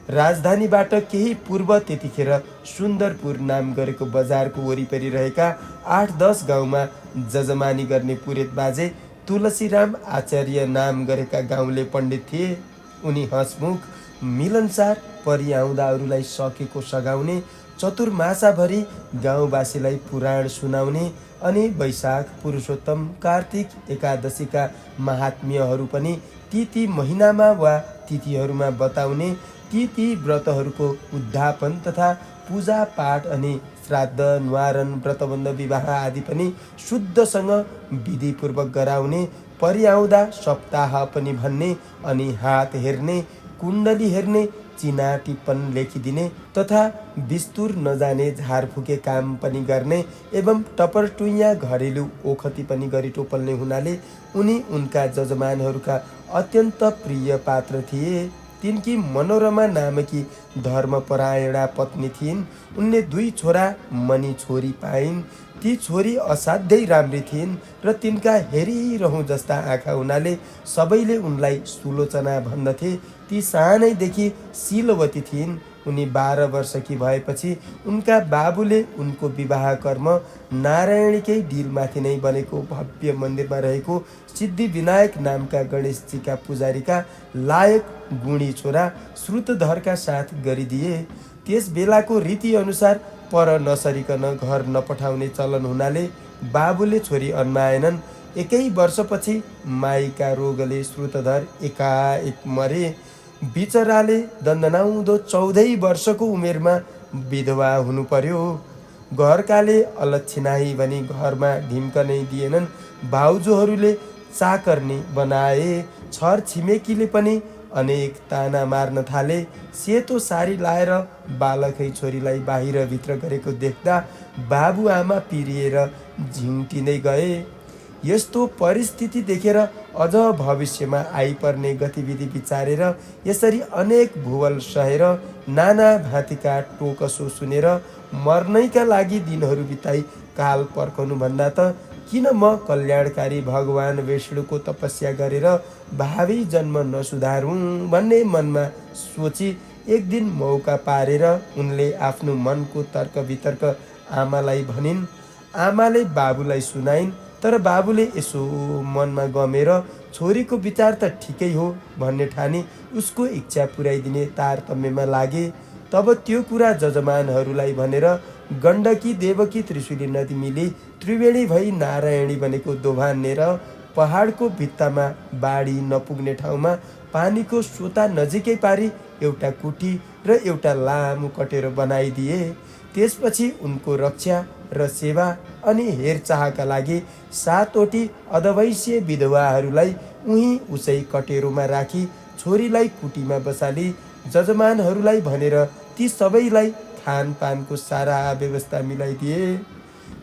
राजधानीबाट केही पूर्व त्यतिखेर सुन्दरपुर नाम गरेको बजारको वरिपरि रहेका 8-10 गाउँमा जजमानी गर्ने पुरेत बाजे तुलसीराम आचार्य नाम गरेका गाउँले पण्डित थिए। उनी हँसमुख, मिलनसार, परिआउँदा अरूलाई सकेको सघाउने, चतुर्मासाभरि गाउँवासीलाई पुराण सुनाउने अनि वैशाख, पुरुषोत्तम, कार्तिक एकादशीका महात्म्यहरू पनि ती महिनामा वा तिथिहरूमा बताउने, ती व्रतहरूको उद्यापन तथा पूजा पाठ अनि श्राद्ध, न्वारन, व्रतबन्ध, विवाह आदि पनि शुद्धसँग विधिपूर्वक गराउने, परिआउँदा सप्ताह पनि भन्ने अनि हात हेर्ने, कुण्डली हेर्ने, चिना टिप्पण लेखिदिने तथा बिस्तुर नजाने झारफुके काम पनि गर्ने एवं टपरटुइया घरेलु ओखती पनि गरी टोपल्ने हुनाले उनी उनका जजमानहरूका अत्यन्त प्रिय पात्र थिए। तिनकी मनोरमा नामकी धर्मपरायणा पत्नी थिइन्। उनले 2 छोरा मनी छोरी पाइन्। ती छोरी असाध्यै राम्री थिइन् र तिनका हेरिरहँ जस्ता आँखा हुनाले सबैले उनलाई सुलोचना भन्दथे। ती सानैदेखि शीलवती थिइन्। उनी 12 वर्षकी भएपछि उनका बाबुले उनको विवाह कर्म नारायणीकै डिलमाथि नै बनेको भव्य मन्दिरमा रहेको सिद्धिविनायक नामका गणेशजीका पुजारीका लायक गुणी छोरा श्रुतधरका साथ गरिदिए। त्यस बेलाको रीतिअनुसार पर नसरिकन घर नपठाउने चलन हुनाले बाबुले छोरी अन्माएनन्। 1 वर्षपछि माईका रोगले श्रुतधर एकाएक मरे। बिचराले दन्दनाउँदो 14 वर्षको उमेरमा विधवा हुनु पर्यो। घरकाले अलच्छिनाही भनी घरमा ढिम्क नै दिएनन्। भाउजूहरूले चाकर्नी बनाए। छर छिमेकीले पनि अनेक ताना मार्न थाले। सेतो सारी लाएर बालकै छोरीलाई बाहिर भित्र गरेको देख्दा बाबुआमा पिरिएर झिङ्टिँदै गए। यस्तो परिस्थिति देखेर अझ भविष्यमा आइपर्ने गतिविधि विचारेर यसरी अनेक भुवल सहेर नाना भाँतिका टोकसो सुनेर मर्नैका लागि दिनहरू बिताई काल पर्खनुभन्दा त किन म कल्याणकारी भगवान विष्णुको तपस्या गरेर भावी जन्म नसुधारौँ भन्ने मनमा सोची एक दिन मौका पारेर उनले आफ्नो मनको तर्क वितर्क आमालाई भनिन्। आमाले बाबुलाई सुनाइन्। तर बाबुले यसो मनमा गमेर छोरीको विचार त ठिकै हो भन्ने ठानी उसको इच्छा पुर्याइदिने तारतम्यमा लागे। तब त्यो कुरा जजमानहरूलाई भनेर गण्डकी देवकी त्रिशूली नदी मिली त्रिवेणी भई नारायणी बनेको दोभानेर पहाडको भित्तामा बाढी नपुग्ने ठाउँमा पानीको सोता नजिकै पारी एउटा कुटी र एउटा लामो कटेरो बनाइदिए। त्यसपछि उनको रक्षा र सेवा अनि हेरचाहका लागि 7वटी अधवैश्य विधवाहरूलाई उही उसै कटेरोमा राखी छोरीलाई कुटीमा बसाली। जजमानहरूलाई भनेर ती सबैलाई खानपानको सारा व्यवस्था मिलाइदिए।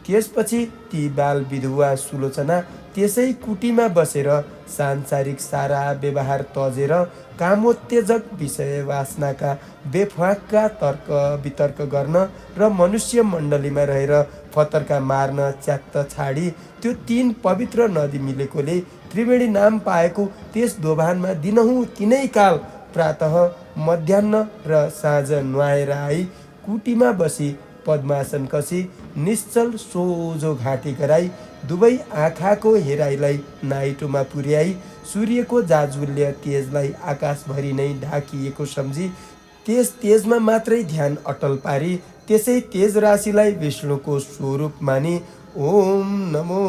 त्यसपछि ती बाल विधवा सुलोचना त्यसै कुटीमा बसेर सांसारिक सारा व्यवहार तजेर कामोत्तेजक विषय वासनाका बेफाका तर्क वितर्क गर्न र मनुष्य मण्डलीमा रहेर फतर्का मार्न च्यात्त छाडी त्यो 3 पवित्र नदी मिलेकोले त्रिवेणी नाम पाएको त्यस दोभानमा दिनहुँ तिनै काल प्रातः मध्याह्न र साँझ नुहाएर आई कुटीमा बसी पद्मासन कसी निश्चल सोझो घाँटी गराई दुवै आँखाको हेराइलाई नाइटोमा पुर्याई सूर्यको जाजुल्य तेजलाई आकाशभरि नै ढाकिएको सम्झी त्यस तेजमा मात्रै ध्यान अटल पारी त्यसै तेज राशिलाई विष्णुको स्वरूप मानी ओम नमो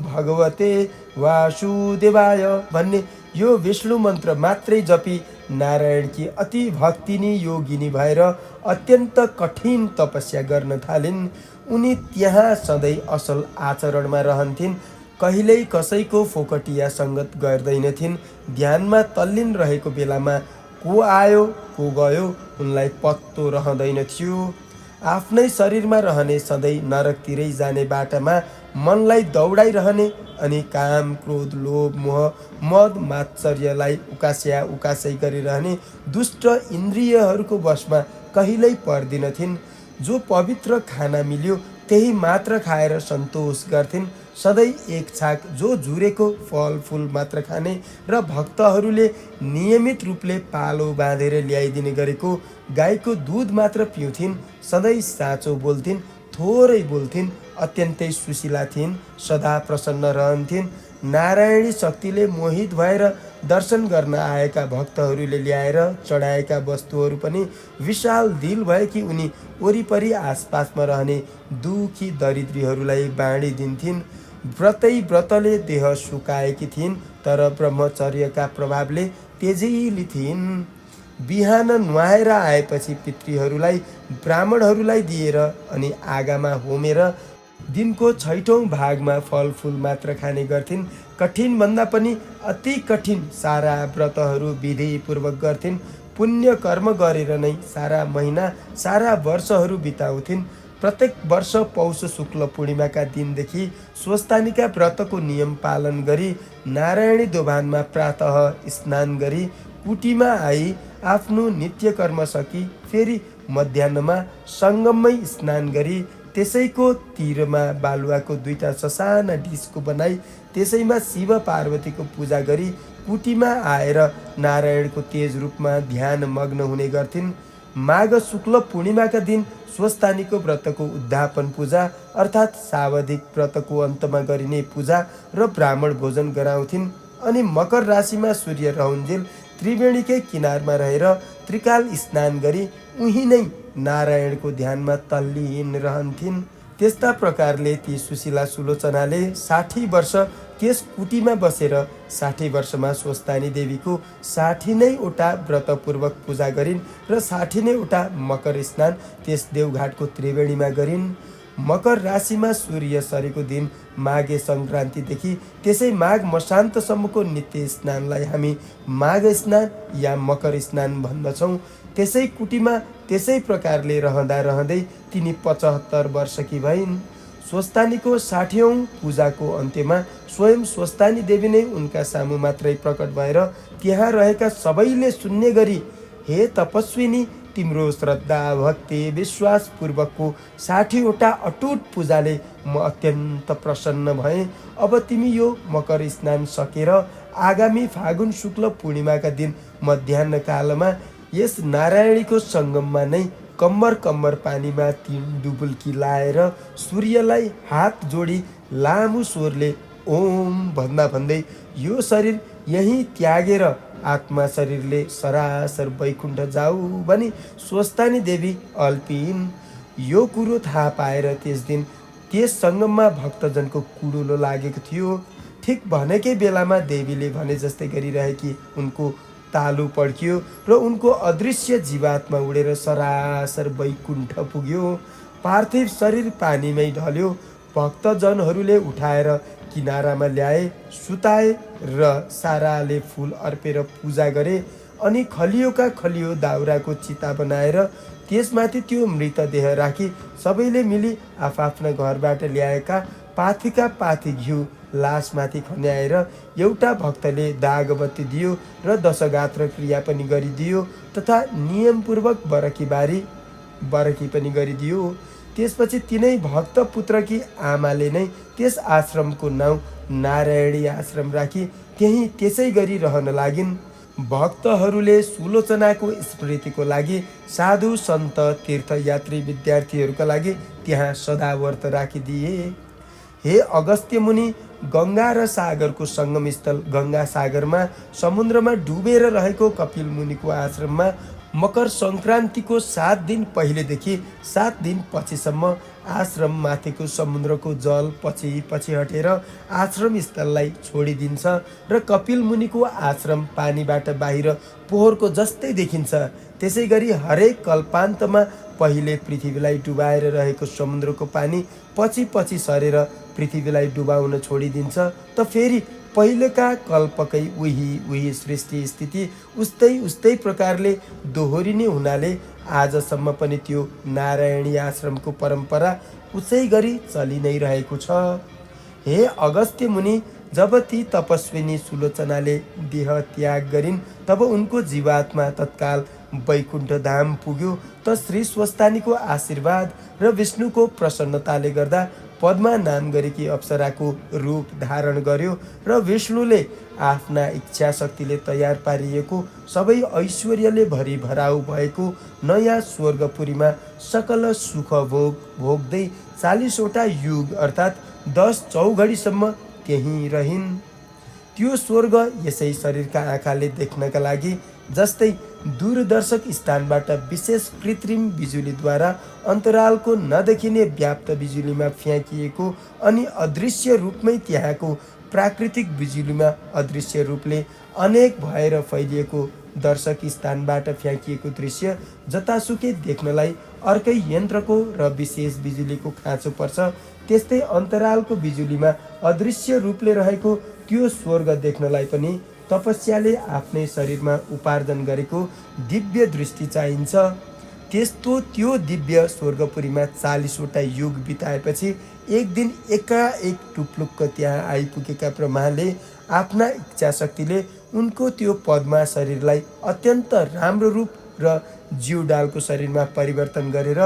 भगवते वासुदेवाय भन्ने यो विष्णु मन्त्र मात्रै जपी नारायणकी अति भक्तिनी योगिनी भएर अत्यन्त कठिन तपस्या गर्न थालिन्। उनी त्यहाँ सधैँ असल आचरणमा रहन्थिन्। कहिल्यै कसैको फोकटिया सङ्गत गर्दैनथिन्। ध्यानमा तल्लीन रहेको बेलामा को आयो को गयो उनलाई पत्तो रहँदैन थियो। आफ्नै शरीरमा रहने सधैँ नरकतिरै जाने बाटामा मनलाई दौडाइरहने अनि काम क्रोध लोभ मोह मद मात्सर्यलाई उकासै गरिरहने दुष्ट इन्द्रियहरूको वशमा कहिल्यै पर्दिनथिन्। जो पवित्र खाना मिल्यो त्यही मात्र खाएर सन्तोष गर्थिन्। सधैँ एक छाक जो जुरेको फलफुल मात्र खाने र भक्तहरूले नियमित रूपले पालो बाँधेर ल्याइदिने गरेको गाईको दुध मात्र पिउँथिन्। सधैँ साँचो बोल्थिन्, थोरै बोल्थिन्, अत्यन्तै सुशीला थिइन्, सदा प्रसन्न रहन्थिन्। नारायणी शक्तिले मोहित भएर दर्शन गर्न आएका भक्तहरूले ल्याएर चढाएका वस्तुहरू पनि विशाल दिल भएकी उनी वरिपरि आसपासमा रहने दुखी दरिद्रीहरूलाई बाँडिदिन्थिन्। व्रतले देह सुकाएकी थिइन् तर ब्रह्मचर्यका प्रभावले तेजिली थिइन्। बिहान नुहाएर आएपछि पितृहरूलाई ब्राह्मणहरूलाई दिएर अनि आगामा होमेर दिनको 6औं भागमा फलफुल मात्र खाने गर्थिन्। कठिन भन्दा पनि अति कठिन सारा व्रतहरू विधिपूर्वक गर्थिन्। पुण्य कर्म गरेर नै सारा महिना सारा वर्षहरू बिताउँथिन्। प्रत्येक वर्ष पौष शुक्ल पूर्णिमाका दिनदेखि स्वस्थानिका व्रतको नियम पालन गरी नारायणी दोभानमा प्रातः स्नान गरी कुटीमा आई आफ्नो नित्य कर्म सकी फेरि मध्याह्नमा सङ्गममै स्नान गरी त्यसैको तिरमा बालुवाको 2टा ससाना डिस्को बनाई त्यसैमा शिव पार्वतीको पूजा गरी कुटीमा आएर नारायणको तेज रूपमा ध्यान मग्न हुने गर्थिन्। माघ शुक्ल पूर्णिमाका दिन स्वस्थानीको व्रतको उद्यापन पूजा अर्थात् सावधिक व्रतको अन्तमा गरिने पूजा र ब्राह्मण भोजन गराउँथिन्। अनि मकर राशिमा सूर्य रहन्जेल त्रिवेणीकै किनारमा रहेर त्रिकाल स्नान गरी उही नै नारायणको ध्यानमा तल्लीन रहन्थिन्। त्यस्ता प्रकारले ती सुशीला सुलोचनाले 60 वर्ष त्यस कुटीमा बसेर 60 वर्षमा स्वस्थानी देवीको 60 नैवटा व्रतपूर्वक पूजा गरिन् र 60 नैवटा मकर स्नान त्यस देवघाटको त्रिवेणीमा गरिन्। मकर राशिमा सूर्य सरेको दिन माघे सङ्क्रान्तिदेखि त्यसै माघ मसान्तसम्मको नित्य स्नानलाई हामी माघ स्नान या मकर स्नान भन्दछौँ। त्यसै कुटीमा त्यसै प्रकारले रहँदा रहँदै तिनी 75 वर्षकी भइन्। स्वस्थानीको 60औं पूजाको अन्त्यमा स्वयं स्वस्थानी देवी नै उनका सामु मात्रै प्रकट भएर त्यहाँ रहेका सबैले सुन्ने गरी, हे तपस्विनी, तिम्रो श्रद्धा भक्ति विश्वासपूर्वकको 60वटा अटुट पूजाले म अत्यन्त प्रसन्न भएँ। अब तिमी यो मकर स्नान सकेर आगामी फागुन शुक्ल पूर्णिमाका दिन मध्याह्न कालमा यस नारायणीको सङ्गममा नै कम्मर कम्मर पानीमा 3 डुबुल्की लाएर सूर्यलाई हात जोडी लामो स्वरले ओम भन्दा भन्दै यो शरीर यहीँ त्यागेर आत्मा शरीरले सरासर वैकुण्ठ जाऊ भनी स्वस्थानी देवी अल्पिन्। यो कुरो थाहा पाएर त्यस दिन त्यस सङ्गममा भक्तजनको कुडुलो लागेको थियो। ठिक भनेकै बेलामा देवीले भने जस्तै गरिरहेकी उनको तालु पड्कियो र उनको अदृश्य जीवात्मा उडेर सरासर वैकुण्ठ पुग्यो। पार्थिव शरीर पानीमै ढल्यो। भक्तजनहरूले उठाएर किनारामा ल्याए, सुताए र साराले फुल अर्पेर पूजा गरे। अनि खलियोका खलियो दाउराको चिता बनाएर त्यसमाथि त्यो मृतदेह राखी सबैले मिली आफ्ना घरबाट ल्याएका पाथीका पाथी घिउ लासमाथि खन्याएर एउटा भक्तले दागबत्ती दियो र दशगात्र क्रिया पनि गरिदियो तथा नियमपूर्वक बरकी पनि गरिदियो। त्यसपछि तिनै भक्त पुत्रकी आमाले नै त्यस आश्रमको नाउँ नारायणी आश्रम राखी त्यहीँ त्यसै गरी रहन लागिन्। भक्तहरूले सुलोचनाको स्मृतिको लागि साधु सन्त तीर्थयात्री विद्यार्थीहरूका लागि त्यहाँ सदाव्रत राखिदिए। हे अगस्त्य मुनि, गङ्गा र सागरको सङ्गमस्थल गङ्गा सागरमा समुद्रमा डुबेर रहेको कपिल मुनिको आश्रममा मकर सङ्क्रान्तिको 7 दिन पहिलेदेखि 7 दिन पछिसम्म आश्रम माथिको समुद्रको जल पछि पछि हटेर आश्रम स्थललाई छोडिदिन्छ र कपिल मुनिको आश्रम पानीबाट बाहिर पोहोरको जस्तै देखिन्छ। त्यसै गरी हरेक कल्पान्तमा पहिले पृथ्वीलाई डुबाएर रहेको समुद्रको पानी पछि पछि सरेर पृथ्वीलाई डुबाउन छोडिदिन्छ त फेरि पहिलेका कल्पकै उही सृष्टि स्थिति उस्तै प्रकारले दोहोरिने हुनाले आजसम्म पनि त्यो नारायणी आश्रमको परम्परा उसै गरी चलि नै रहेको छ। हे अगस्त्य मुनि, जब ती तपस्विनी सुलोचनाले देह त्याग गरिन् तब उनको जीवात्मा तत्काल वैकुण्ठ धाम पुग्यो त श्री स्वस्थानीको आशीर्वाद र विष्णुको प्रसन्नताले गर्दा पद्मा नाम गरेकी अप्सराको रूप धारण गर्यो र विष्णुले आफ्ना इच्छा शक्तिले तयार पारिएको सबै ऐश्वर्यले भरिभराउ भएको नयाँ स्वर्गपुरीमा सकल सुख भोग्दै 40वटा युग अर्थात् 10 चौघडीसम्म त्यहीँ रहिन्। त्यो स्वर्ग यसै शरीरका आँखाले देख्नका लागि जस्तै दूरदर्शक स्थानबाट विशेष कृत्रिम बिजुलीद्वारा अन्तरालको नदेखिने व्याप्त बिजुलीमा फ्याँकिएको अनि अदृश्य रूपमै त्यहाँको प्राकृतिक बिजुलीमा अदृश्य रूपले अनेक भएर फैलिएको दर्शक स्थानबाट फ्याँकिएको दृश्य जतासुकै देख्नलाई अर्कै यन्त्रको र विशेष बिजुलीको खाँचो पर्छ। त्यस्तै अन्तरालको बिजुलीमा अदृश्य रूपले रहेको त्यो स्वर्ग देख्नलाई पनि तपस्याले आफ्नै शरीरमा उपार्जन गरेको दिव्य दृष्टि चाहिन्छ। त्यो दिव्य स्वर्गपुरीमा 40वटा युग बिताएपछि एक दिन एकाएक टुप्लुक्क त्यहाँ आइपुगेका ब्रह्माले आफ्ना इच्छा शक्तिले उनको त्यो पद्मा शरीरलाई अत्यन्त राम्रो रूप र जिउडालको शरीरमा परिवर्तन गरेर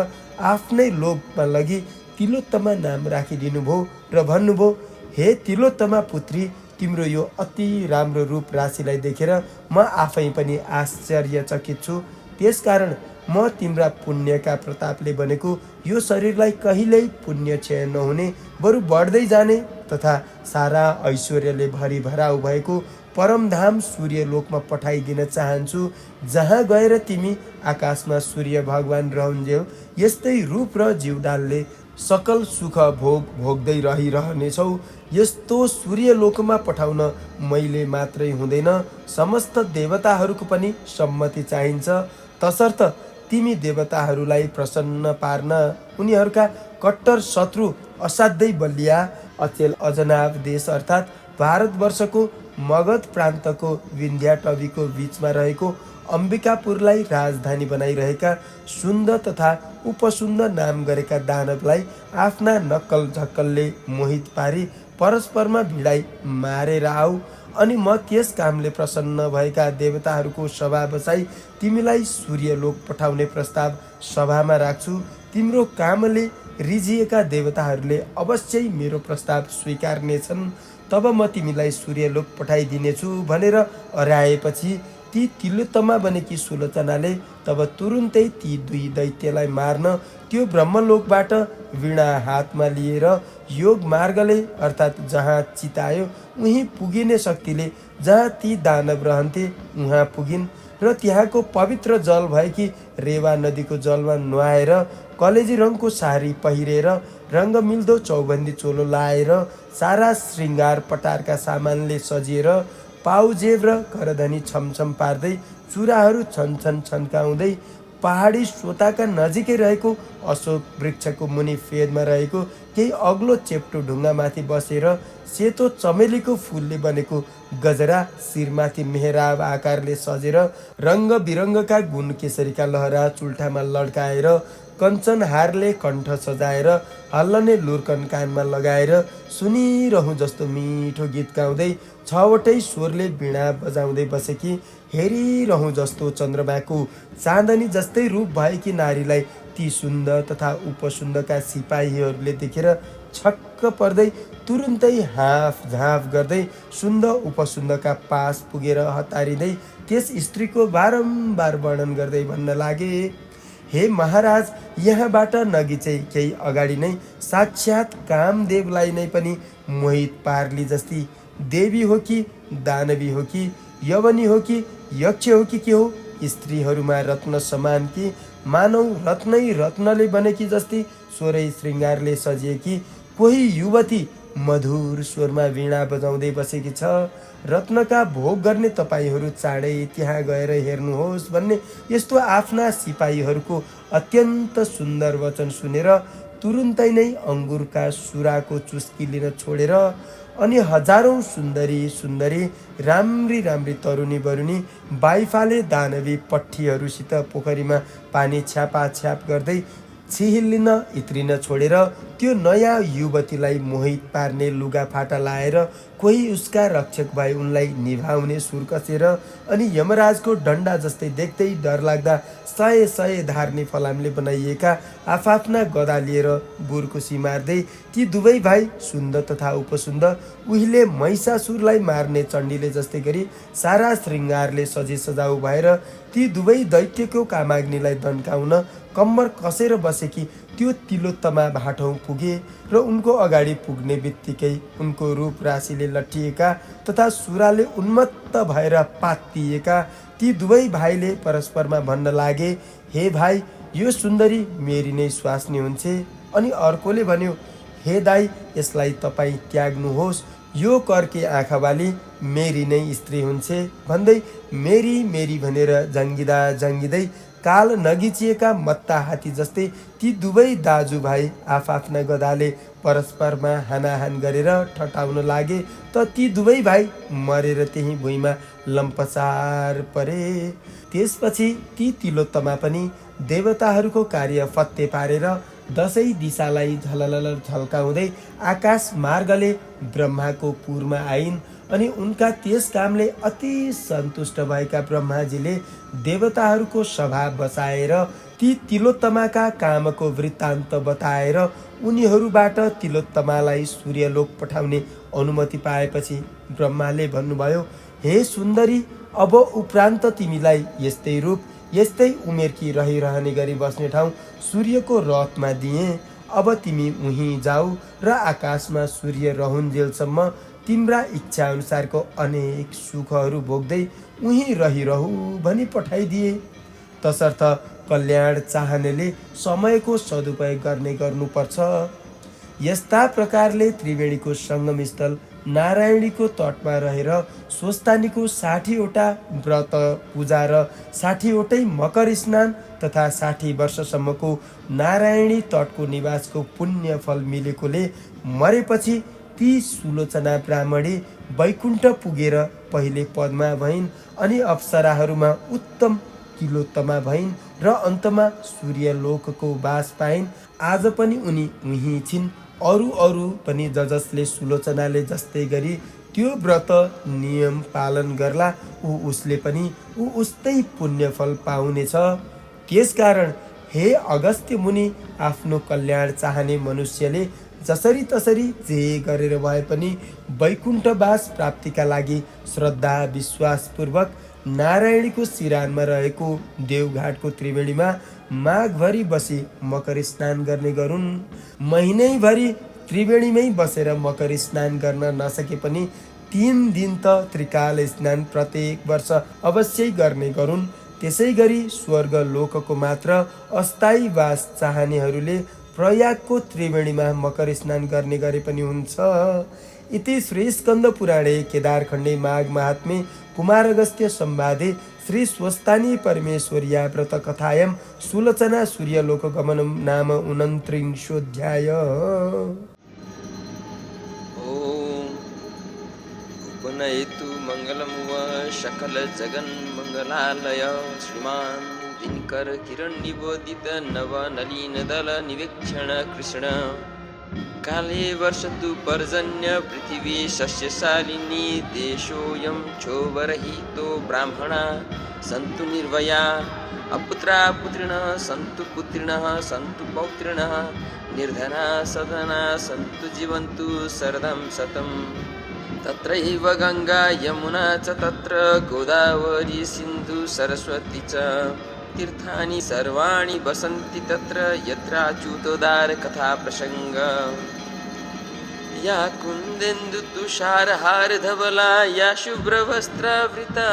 आफ्नै लोकमा लगी तिलोत्तमा नाम राखिदिनुभयो र भन्नुभयो, हे तिलोत्तमा पुत्री, तिम्रो यो अति राम्रो रूप राशिलाई देखेर म आफै पनि आश्चर्यचकित छु। त्यसकारण म तिम्रा पुण्यका प्रतापले बनेको यो शरीरलाई कहिल्यै पुण्य क्षय नहुने, बरु बढ्दै जाने तथा सारा ऐश्वर्यले भरिभराउ भएको परमधाम सूर्यलोकमा पठाइदिन चाहन्छु, जहाँ गएर तिमी आकाशमा सूर्य भगवान रहन्जेल यस्तै रूप र जीवडालले सकल सुख भोग भोग्दै रहिरहनेछौ। यस्तो सूर्यलोकमा पठाउन मैले मात्रै हुँदैन, समस्त देवताहरूको पनि सम्मति चाहिन्छ। तसर्थ तिमी देवताहरूलाई प्रसन्न पार्न उनीहरूका कट्टर शत्रु असाध्यै बलिया अचेल अजनाब देश अर्थात् भारतवर्षको मगध प्रान्तको विन्ध्याटवीको बीचमा रहेको अम्बिकापुरलाई राजधानी बनाइरहेका सुन्द तथा उपसुन्द नाम गरेका दानवलाई आफ्ना नक्कल झक्कलले मोहित पारी परस्परमा भिडाई मारेर आऊ। अनि म त्यस कामले प्रसन्न भएका देवताहरूको सभा बसाई तिमीलाई सूर्यलोक पठाउने प्रस्ताव सभामा राख्छु। तिम्रो कामले रिझिएका देवताहरूले अवश्यै मेरो प्रस्ताव स्वीकार्नेछन्। तब म तिमीलाई सूर्यलोक पठाइदिनेछु भनेर हराएपछि ती तिलोत्तमा बनेकी सुलोचनाले तब तुरुन्तै ती दुई दैत्यलाई मार्न त्यो ब्रह्मलोकबाट वीणा हातमा लिएर योग मार्गले अर्थात् जहाँ चितायो उहीँ पुगिने शक्तिले जहाँ ती दानव रहन्थे उहाँ पुगिन् र त्यहाँको पवित्र जल भएकी रेवा नदीको जलमा नुहाएर कलेजी रङको सारी पहिरेर रङ्गमिल्दो चौबन्दी चोलो लाएर सारा श्रृङ्गार पटारका सामानले सजिएर पाउजेब र करधनी छमछम पार्दै चुराहरू छनछन छन्काउँदै पहाडी सोताका नजिकै रहेको अशोक वृक्षको मुनि फेदमा रहेको केही अग्लो चेप्टो ढुङ्गामाथि बसेर सेतो चमेलीको फुलले बनेको गजरा शिरमाथि मेहराब आकारले सजेर रङ्ग बिरङ्गका गुण केसरीका लहरा चुल्ठामा लड्काएर कञ्चन हारले कण्ठ सजाएर हल्लने लुर्कन कानमा लगाएर सुनिरहँ जस्तो मिठो गीत गाउँदै छवटै स्वरले वीणा बजाउँदै बसेकी हेरिरहँ जस्तो चन्द्रमाको चाँदनी जस्तै रूप भएकी नारीलाई ती सुन्द तथा उपसुन्दका सिपाहीहरूले देखेर छक्क पर्दै तुरुन्तै हाँफ झाँफ गर्दै सुन्द उपसुन्दका पास पुगेर हतारिँदै त्यस स्त्रीको बारम्बार वर्णन गर्दै भन्न लागे, हे महाराज, यहाँबाट नगिचै केही अगाडि नै साक्षात् कामदेवलाई नै पनि मोहित पार्ली जस्ती देवी हो कि दानवी हो कि यवनी हो कि यक्ष हो कि के हो, स्त्रीहरूमा रत्न समान कि मानौ रत्नै रत्नले बनेकी जस्ती स्वरै श्रृङ्गारले सजिएकी कोही युवती मधुर स्वरमा वीणा बजाउँदै बसेकी छ। रत्नका भोग गर्ने तपाईहरू चाँडै त्यहाँ गएर हेर्नुहोस् भन्ने यस्तो आफ्ना सिपाहीहरूको अत्यन्त सुन्दर वचन सुनेर तुरुन्तै नै अङ्गुरका सुराको चुस्की लिन छोडेर अनि हजारौं सुन्दरी सुन्दरी राम्री राम्री तरुनी बरुनी बाइफाले दानवी पट्ठीहरूसित पोखरीमा पानी छ्यापाछ्याप गर्दै छिहिल्लिन इत्रिन छोडेर त्यो नयाँ युवतीलाई मोहित पार्ने लुगा फाटा लाएर कोही उसका रक्षक भए उनलाई निभाउने सुर कसेर अनि यमराजको डन्डा जस्तै देख्दै डर लाग्दा सय सय धार्ने फलामले बनाइएका आफआफ्ना गदा लिएर बुर्कुसी मार्दै ती दुवै भाइ सुन्द तथा उपसुन्द उहिले महिषासुरलाई मार्ने चण्डीले जस्तै गरी सारा श्रृङ्गारले सजी सजाउ भएर ती दुवै दैत्यको कामाग्निलाई दन्काउन कम्मर कसेर बसेकी त्यो तिलोत्तमा भाटौँ पुगे र उनको अगाडि पुग्ने बित्तिकै उनको रूप राशिले लट्टिएका तथा सुराले उन्मत्त भएर पात्तिएका ती दुवै भाइले परस्परमा भन्न लागे, हे भाइ, यो सुन्दरी मेरी नै स्वास्नी हुन्छ। अनि अर्कोले भन्यो, हे दाई, यसलाई तपाईँ त्याग्नुहोस्, यो कर्के आँखावाली मेरी नै स्त्री हुन्छ भन्दै मेरी मेरी भनेर जङ्गिँदा जङ्गिँदै काल नगिचिएका मत्ता हात्ती जस्तै ती दुवै दाजुभाइ आफआफ्ना गदाले परस्परमा हानाहान गरेर ठटाउन लागे त ती दुवै भाइ मरेर त्यही भुइँमा लम्पसार परे। त्यसपछि ती तिलोत्तमा पनि देवताहरूको कार्य फत्ते पारेर दसै दिशालाई झललल झल्काउँदै आकाश मार्गले ब्रह्माको पुरमा आइन्। अनि उनका त्यस कामले अति सन्तुष्ट भएका ब्रह्माजीले देवताहरूको सभा बसाएर ती तिलोत्तमाका कामको वृत्तान्त बताएर उनीहरूबाट तिलोत्तमालाई सूर्यलोक पठाउने अनुमति पाएपछि ब्रह्माले भन्नुभयो, हे सुन्दरी, अब उपरान्त तिमीलाई यस्तै रूप यस्तै उमेरकी रहिरहने गरी बस्ने ठाउँ सूर्यको रथमा दिएँ। अब तिमी उहीँ जाऊ र आकाशमा सूर्य रहुन्जेलसम्म तिम्रा इच्छा अनुसारको अनेक सुखहरू भोग्दै उहीँ रहिरहु भनी पठाइदिए। तसर्थ कल्याण चाहनेले समयको सदुपयोग गर्नुपर्छ। यस्ता प्रकारले त्रिवेणीको सङ्गमस्थल नारायणीको तटमा रहेर स्वस्तानीको 60वटा व्रत पूजा र 60वटै मकर स्नान तथा 60 वर्षसम्मको नारायणी तटको निवासको पुण्य फल मिलेकोले मरेपछि ती सुलोचना ब्राह्मणी वैकुण्ठ पुगेर पहिले पद्मा भइन्, अनि अप्सराहरूमा उत्तम तिलोत्तमा भइन् र अन्तमा सूर्यलोकको बास पाइन्। आज पनि उनी उहीँ छिन्। अरू पनि जसले सुलोचनाले जस्तै गरी त्यो व्रत नियम पालन गर्ला उसले पनि उस्तै पुण्यफल पाउनेछ। त्यसकारण हे अगस्त्य मुनि, आफ्नो कल्याण चाहने मनुष्यले जसरी तसरी जे गरेर भए पनि वैकुण्ठवास प्राप्तिका लागि श्रद्धा विश्वासपूर्वक नारायणीको सिरानमा रहेको देवघाटको त्रिवेणीमा माघभरि बसी मकर स्नान गर्ने गरून्। महिनैभरि त्रिवेणीमै बसेर मकर स्नान गर्न नसके पनि 3 दिन त त्रिकाल स्नान प्रत्येक वर्ष अवश्यै गर्ने गरून्। त्यसै गरी स्वर्ग लोकको मात्र अस्थायी वास चाहनेहरूले प्रयागको त्रिवेणीमा मकर स्नान गर्ने गरे पनि हुन्छ। इति श्री स्कन्द पुराणे केदारखण्डे माघ महात्म्ये कुमारगस्त्य संवादे श्री स्वस्तानी परमेश्वर्या व्रत कथायां सुलोचना सूर्यलोक गमनम नाम 29 उपनयतु मंगलमुव सकल जगन मंगलालय श्रीमान दिनकर किरण निबोधित नव नलीन दल निवेक्षण कृष्ण काले वर्षतु पर्जन्य पृथिवी सस्यशालिनी देशोऽयं क्षोभरहितो ब्राह्मणा सन्तु निर्भया अपुत्रा पुत्रिणः सन्तु पुत्रिणः सन्तु पौत्रिणः निर्धना सधना सन्तु जीवन्तु शरदं शतम् तत्रैव गंगा यमुना च तत्र गोदावरी सिन्धु सरस्वती च तीर्थानि सर्वाणि वसन्ति तत्र यत्राच्युतोदार कथा प्रसंग या कुन्देन्दु तुषारहार धवला या शुभ्रवस्त्रावृता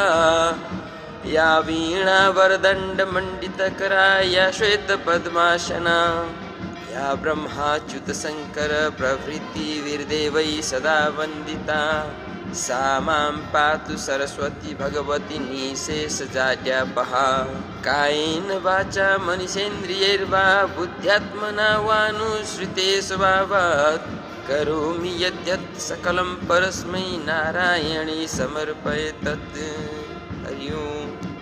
या वीणा वरदण्ड मंडितकरा या श्वेत पद्मासना या ब्रह्माच्युत शंकर प्रभृति वीरदेवै सदा वंदिता सा मां पातु सरस्वती भगवती निशेषजाड्यापहा कायेन वाचा मनीषेन्द्रियैर्वा बुद्ध्यात्मना वानुसृते स्वभावात् करोमि यद्यत् सकलं परस्मै नारायणे समर्पये तत्। हरि ओम्।